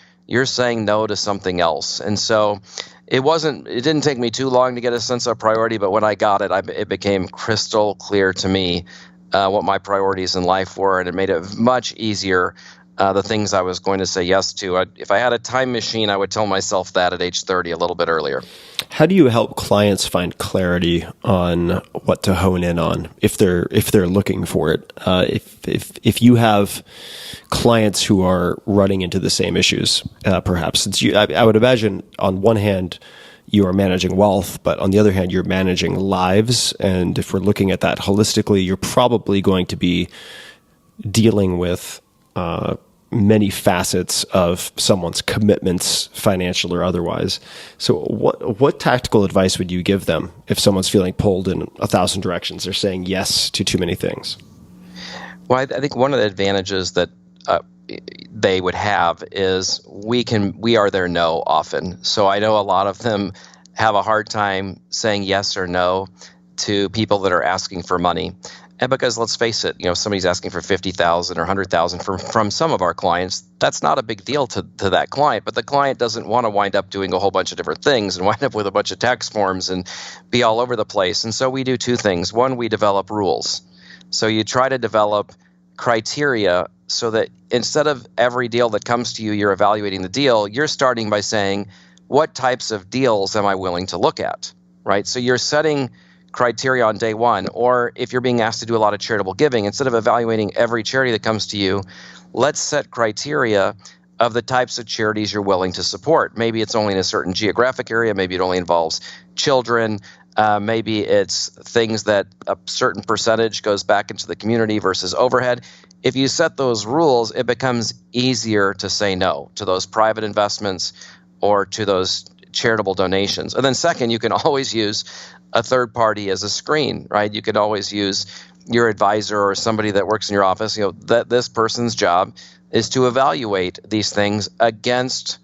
saying no to something else. And so it didn't take me too long to get a sense of priority, but when I got it, it became crystal clear to me what my priorities in life were, and it made it much easier, the things I was going to say yes to. If I had a time machine, I would tell myself that at age 30 a little bit earlier. How do you help clients find clarity on what to hone in on if they're looking for it? If you have clients who are running into the same issues, perhaps I would imagine on one hand you are managing wealth, but on the other hand you're managing lives. And if we're looking at that holistically, you're probably going to be dealing with many facets of someone's commitments, financial or otherwise. So what tactical advice would you give them if someone's feeling pulled in 1,000 directions? They're saying yes to too many things. Well, I think one of the advantages that they would have is we are their no often. So I know a lot of them have a hard time saying yes or no to people that are asking for money. And because let's face it, if somebody's asking for $50,000 or $100,000 from some of our clients, that's not a big deal to that client. But the client doesn't want to wind up doing a whole bunch of different things and wind up with a bunch of tax forms and be all over the place. And so we do two things. One, we develop rules. So you try to develop criteria so that instead of every deal that comes to you, you're evaluating the deal, you're starting by saying, what types of deals am I willing to look at, right? So you're setting criteria on day one. Or if you're being asked to do a lot of charitable giving, instead of evaluating every charity that comes to you, let's set criteria of the types of charities you're willing to support. Maybe it's only in a certain geographic area. Maybe it only involves children. Maybe it's things that a certain percentage goes back into the community versus overhead. If you set those rules, it becomes easier to say no to those private investments or to those charitable donations. And then second, you can always use a third party as a screen, right? You could always use your advisor or somebody that works in your office, that this person's job is to evaluate these things against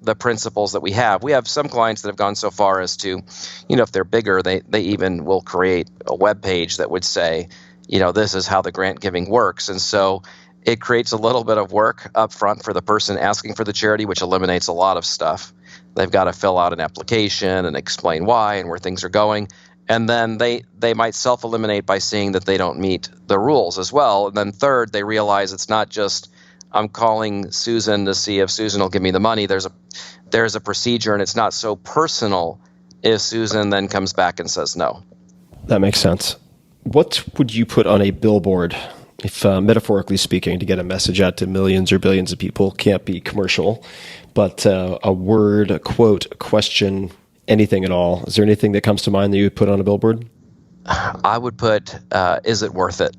the principles that we have. We have some clients that have gone so far as to, if they're bigger, they even will create a web page that would say, this is how the grant giving works. And so it creates a little bit of work up front for the person asking for the charity, which eliminates a lot of stuff. They've got to fill out an application and explain why and where things are going. And then they might self-eliminate by seeing that they don't meet the rules as well. And then third, they realize it's not just I'm calling Susan to see if Susan will give me the money. There's a procedure, and it's not so personal if Susan then comes back and says no. That makes sense. What would you put on a billboard, if metaphorically speaking, to get a message out to millions or billions of people? Can't be commercial, but a word, a quote, a question, anything at all. Is there anything that comes to mind that you would put on a billboard? I would put, is it worth it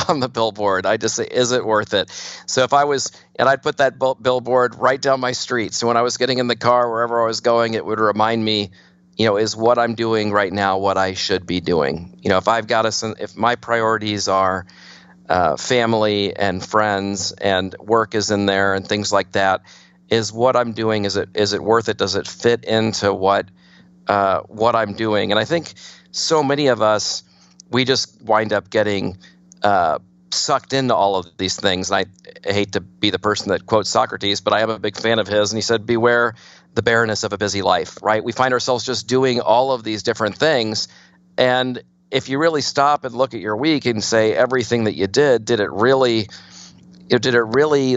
on the billboard? I just say, is it worth it? So if I was, and I'd put that billboard right down my street. So when I was getting in the car, wherever I was going, it would remind me, is what I'm doing right now what I should be doing? If my priorities are family and friends and work is in there and things like that, is what I'm doing, is it worth it? Does it fit into what I'm doing? And I think so many of us, we just wind up getting sucked into all of these things. And I hate to be the person that quotes Socrates, but I am a big fan of his. And he said, beware the barrenness of a busy life, right? We find ourselves just doing all of these different things. And if you really stop and look at your week and say everything that you did it really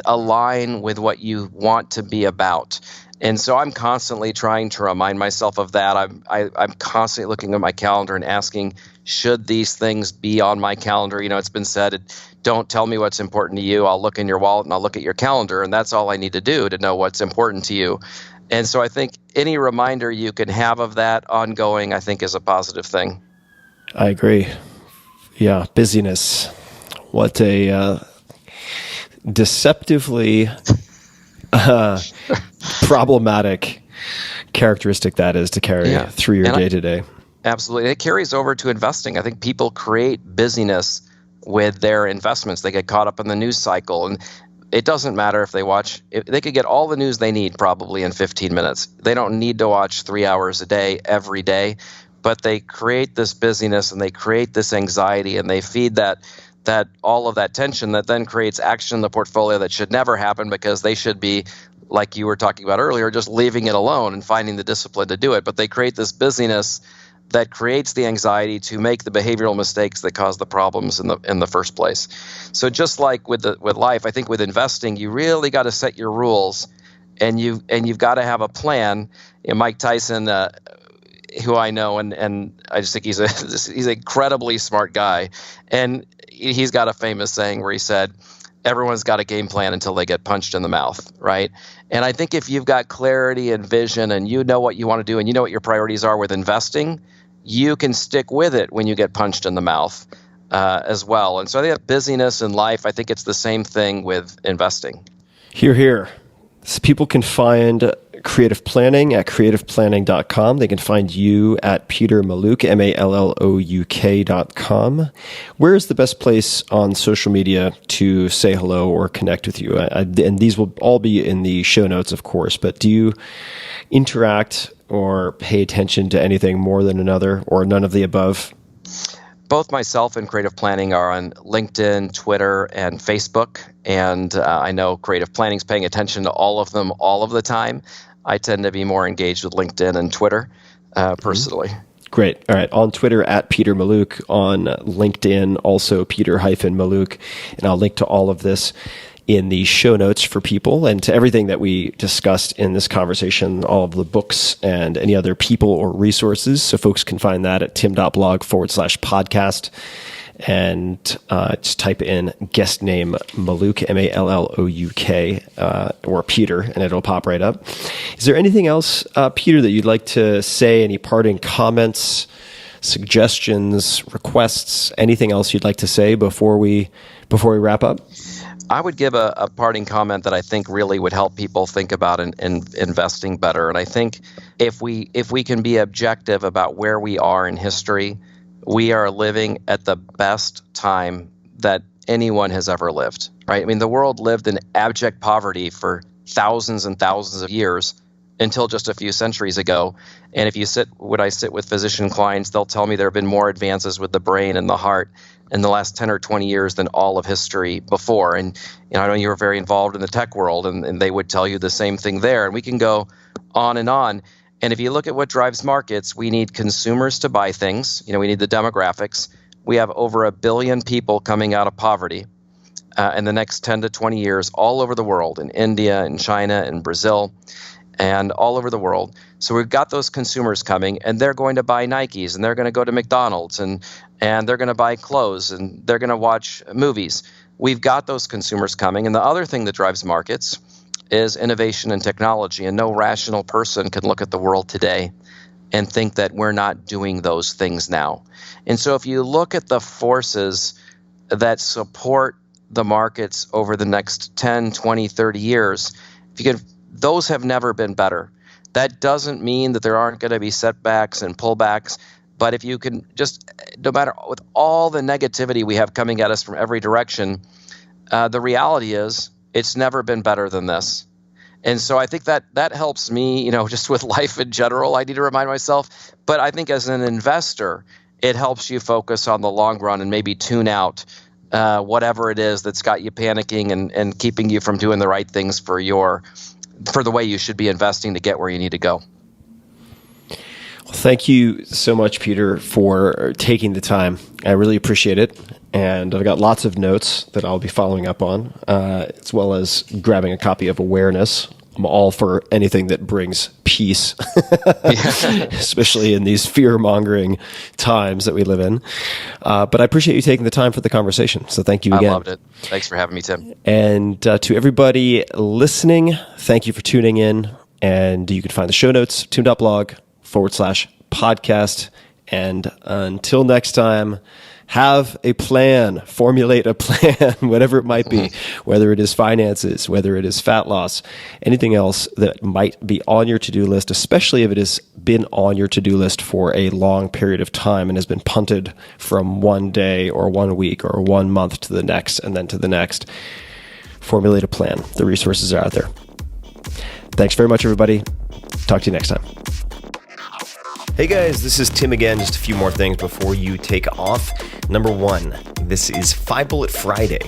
align with what you want to be about? And so I'm constantly trying to remind myself of that. I'm constantly looking at my calendar and asking, should these things be on my calendar? It's been said, don't tell me what's important to you. I'll look in your wallet and I'll look at your calendar, and that's all I need to do to know what's important to you. And so I think any reminder you can have of that ongoing, I think, is a positive thing. I agree. Yeah, busyness. What a deceptively problematic characteristic that is to carry through your day-to-day. Absolutely. It carries over to investing. I think people create busyness with their investments. They get caught up in the news cycle, and it doesn't matter if they could get all the news they need probably in 15 minutes. They don't need to watch 3 hours a day every day, but they create this busyness and they create this anxiety, and they feed that all of that tension that then creates action in the portfolio that should never happen, because they should be, like you were talking about earlier, just leaving it alone and finding the discipline to do it. But they create this busyness that creates the anxiety to make the behavioral mistakes that cause the problems in the first place. So just like with life, I think with investing, you really got to set your rules, and you've got to have a plan. Mike Tyson, who I know, and I just think he's an incredibly smart guy, and he's got a famous saying where he said, everyone's got a game plan until they get punched in the mouth, right? And I think if you've got clarity and vision, and you know what you want to do, and you know what your priorities are with investing, you can stick with it when you get punched in the mouth as well. And so I think that busyness in life, I think it's the same thing with investing. Hear, hear. So people can find creative planning at creativeplanning.com. They can find you at Peter Mallouk, MALLOUK.com. Where is the best place on social media to say hello or connect with you? And these will all be in the show notes, of course, but do you interact or pay attention to anything more than another, or none of the above? Both myself and Creative Planning are on LinkedIn, Twitter, and Facebook. And I know Creative Planning is paying attention to all of them all of the time. I tend to be more engaged with LinkedIn and Twitter personally. Great. All right. On Twitter, at Peter Mallouk. On LinkedIn, also Peter-Mallouk. And I'll link to all of this in the show notes for people, and to everything that we discussed in this conversation, all of the books and any other people or resources. So folks can find that at tim.blog/podcast. And just type in guest name Mallouk, MALLOUK, or Peter, and it'll pop right up. Is there anything else, Peter, that you'd like to say? Any parting comments, suggestions, requests, anything else you'd like to say before we wrap up? I would give a parting comment that I think really would help people think about investing better. And I think if we can be objective about where we are in history, we are living at the best time that anyone has ever lived, right? I mean, the world lived in abject poverty for thousands and thousands of years until just a few centuries ago. And if you when I sit with physician clients, they'll tell me there have been more advances with the brain and the heart in the last 10 or 20 years than all of history before. And I know you were very involved in the tech world, and they would tell you the same thing there. And we can go on and on. And if you look at what drives markets, we need consumers to buy things. We need the demographics. We have over 1 billion people coming out of poverty in the next 10 to 20 years all over the world, in India, in China, in Brazil, and all over the world. So we've got those consumers coming, and they're going to buy Nikes, and they're going to go to McDonald's, and they're going to buy clothes, and they're going to watch movies. We've got those consumers coming. And the other thing that drives markets is innovation and technology. And no rational person can look at the world today and think that we're not doing those things now. And so if you look at the forces that support the markets over the next 10, 20, 30 years, those have never been better. That doesn't mean that there aren't going to be setbacks and pullbacks. But if you can just, no matter with all the negativity we have coming at us from every direction, the reality is it's never been better than this. And so I think that helps me, just with life in general. I need to remind myself. But I think as an investor, it helps you focus on the long run and maybe tune out whatever it is that's got you panicking and keeping you from doing the right things for the way you should be investing to get where you need to go. Well, thank you so much, Peter, for taking the time. I really appreciate it. And I've got lots of notes that I'll be following up on, as well as grabbing a copy of Awareness. I'm all for anything that brings peace, especially in these fear-mongering times that we live in. But I appreciate you taking the time for the conversation. So thank you again. I loved it. Thanks for having me, Tim. And to everybody listening, thank you for tuning in. And you can find the show notes, tune.blog/podcast. And until next time, have a plan, formulate a plan, whatever it might be, whether it is finances, whether it is fat loss, anything else that might be on your to-do list, especially if it has been on your to-do list for a long period of time and has been punted from one day or 1 week or 1 month to the next and then to the next. Formulate a plan. The resources are out there. Thanks very much, everybody. Talk to you next time. Hey guys, this is Tim again. Just a few more things before you take off. Number one, this is 5 Bullet Friday.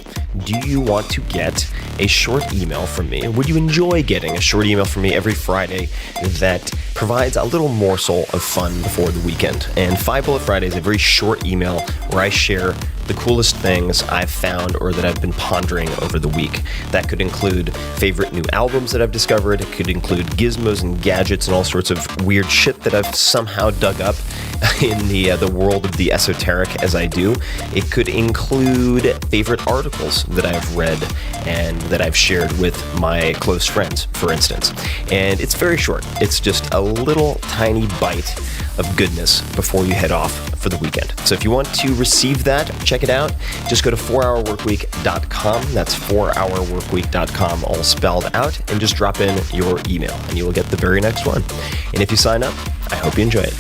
Do you want to get a short email from me? Would you enjoy getting a short email from me every Friday that provides a little morsel of fun before the weekend? And 5 Bullet Friday is a very short email where I share the coolest things I've found or that I've been pondering over the week. That could include favorite new albums that I've discovered. It could include gizmos and gadgets and all sorts of weird shit that I've somehow dug up in the world of the esoteric as I do. It could include favorite articles that I've read and that I've shared with my close friends, for instance. And it's very short. It's just a little tiny bite of goodness before you head off for the weekend. So if you want to receive that, check it out. Just go to 4hourworkweek.com. That's 4hourworkweek.com, all spelled out, and just drop in your email and you will get the very next one. And if you sign up, I hope you enjoy it.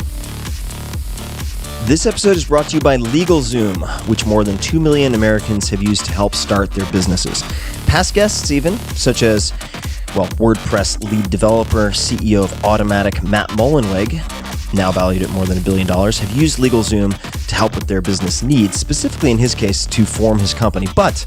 This episode is brought to you by LegalZoom, which more than 2 million Americans have used to help start their businesses. Past guests even, such as, WordPress lead developer, CEO of Automatic, Matt Mullenweg, now valued at more than $1 billion, have used LegalZoom to help with their business needs, specifically in his case to form his company. But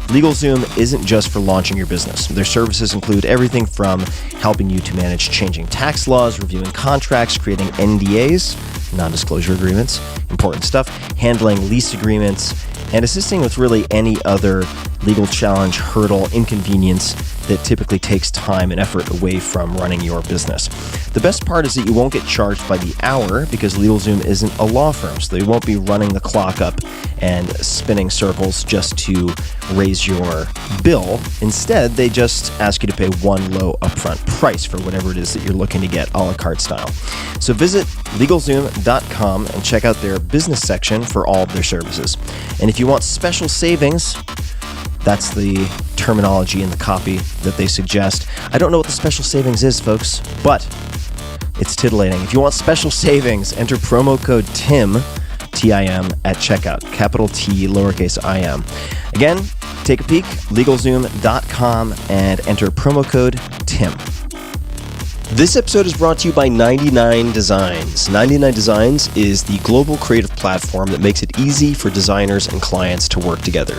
LegalZoom isn't just for launching your business. Their services include everything from helping you to manage changing tax laws, reviewing contracts, creating NDAs, non-disclosure agreements, important stuff, handling lease agreements, and assisting with really any other legal challenge, hurdle, inconvenience that typically takes time and effort away from running your business. The best part is that you won't get charged by the hour because LegalZoom isn't a law firm, so they won't be running the clock up and spinning circles just to raise your bill. Instead, they just ask you to pay one low upfront price for whatever it is that you're looking to get a la carte style. So visit LegalZoom.com and check out their business section for all of their services. And if you want special savings, that's the terminology in the copy that they suggest. I don't know what the special savings is, folks, but it's titillating. If you want special savings, enter promo code TIM, T-I-M, at checkout, capital T, lowercase I-M. Again, take a peek, LegalZoom.com, and enter promo code TIM. This episode is brought to you by 99 Designs. 99 Designs is the global creative platform that makes it easy for designers and clients to work together.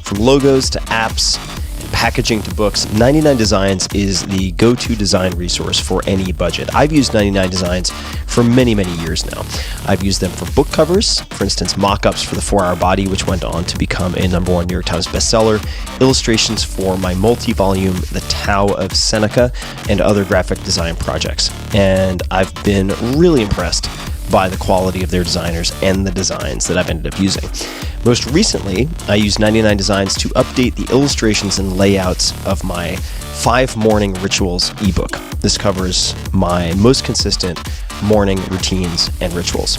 From logos to apps and packaging to books, 99 Designs is the go-to design resource for any budget. I've used 99 Designs for many, many years now. I've used them for book covers, for instance, mock-ups for The 4-Hour Body, which went on to become a #1 New York Times bestseller, illustrations for my multi-volume The Tao of Seneca, and other graphic design projects. And I've been really impressed by the quality of their designers and the designs that I've ended up using. Most recently, I used 99 Designs to update the illustrations and layouts of my 5 Morning Rituals ebook. This covers my most consistent morning routines and rituals.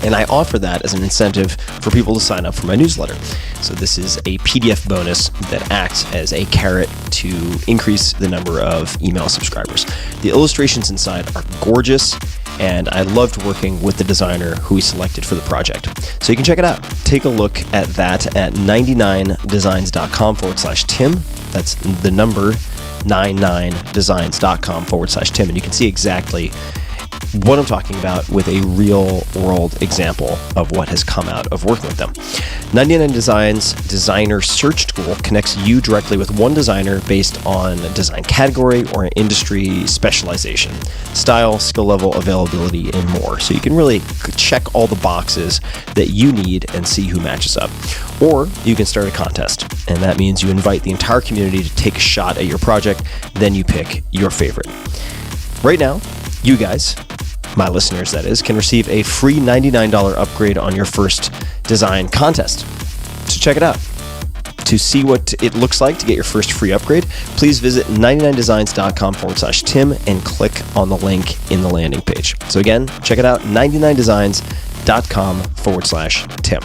And I offer that as an incentive for people to sign up for my newsletter. So this is a PDF bonus that acts as a carrot to increase the number of email subscribers. The illustrations inside are gorgeous, and I loved working with the designer who we selected for the project. So you can check it out. Take a look at that at 99designs.com/Tim. That's the number 99designs.com/Tim. And you can see exactly what I'm talking about with a real world example of what has come out of working with them. 99 Designs Designer Search Tool connects you directly with one designer based on a design category or an industry specialization, style, skill level, availability, and more. So you can really check all the boxes that you need and see who matches up. Or you can start a contest, and that means you invite the entire community to take a shot at your project, then you pick your favorite. Right now, you guys, my listeners that is, can receive a free $99 upgrade on your first design contest. So check it out. To see what it looks like to get your first free upgrade, please visit 99designs.com/Tim and click on the link in the landing page. So again, check it out, 99designs.com/Tim.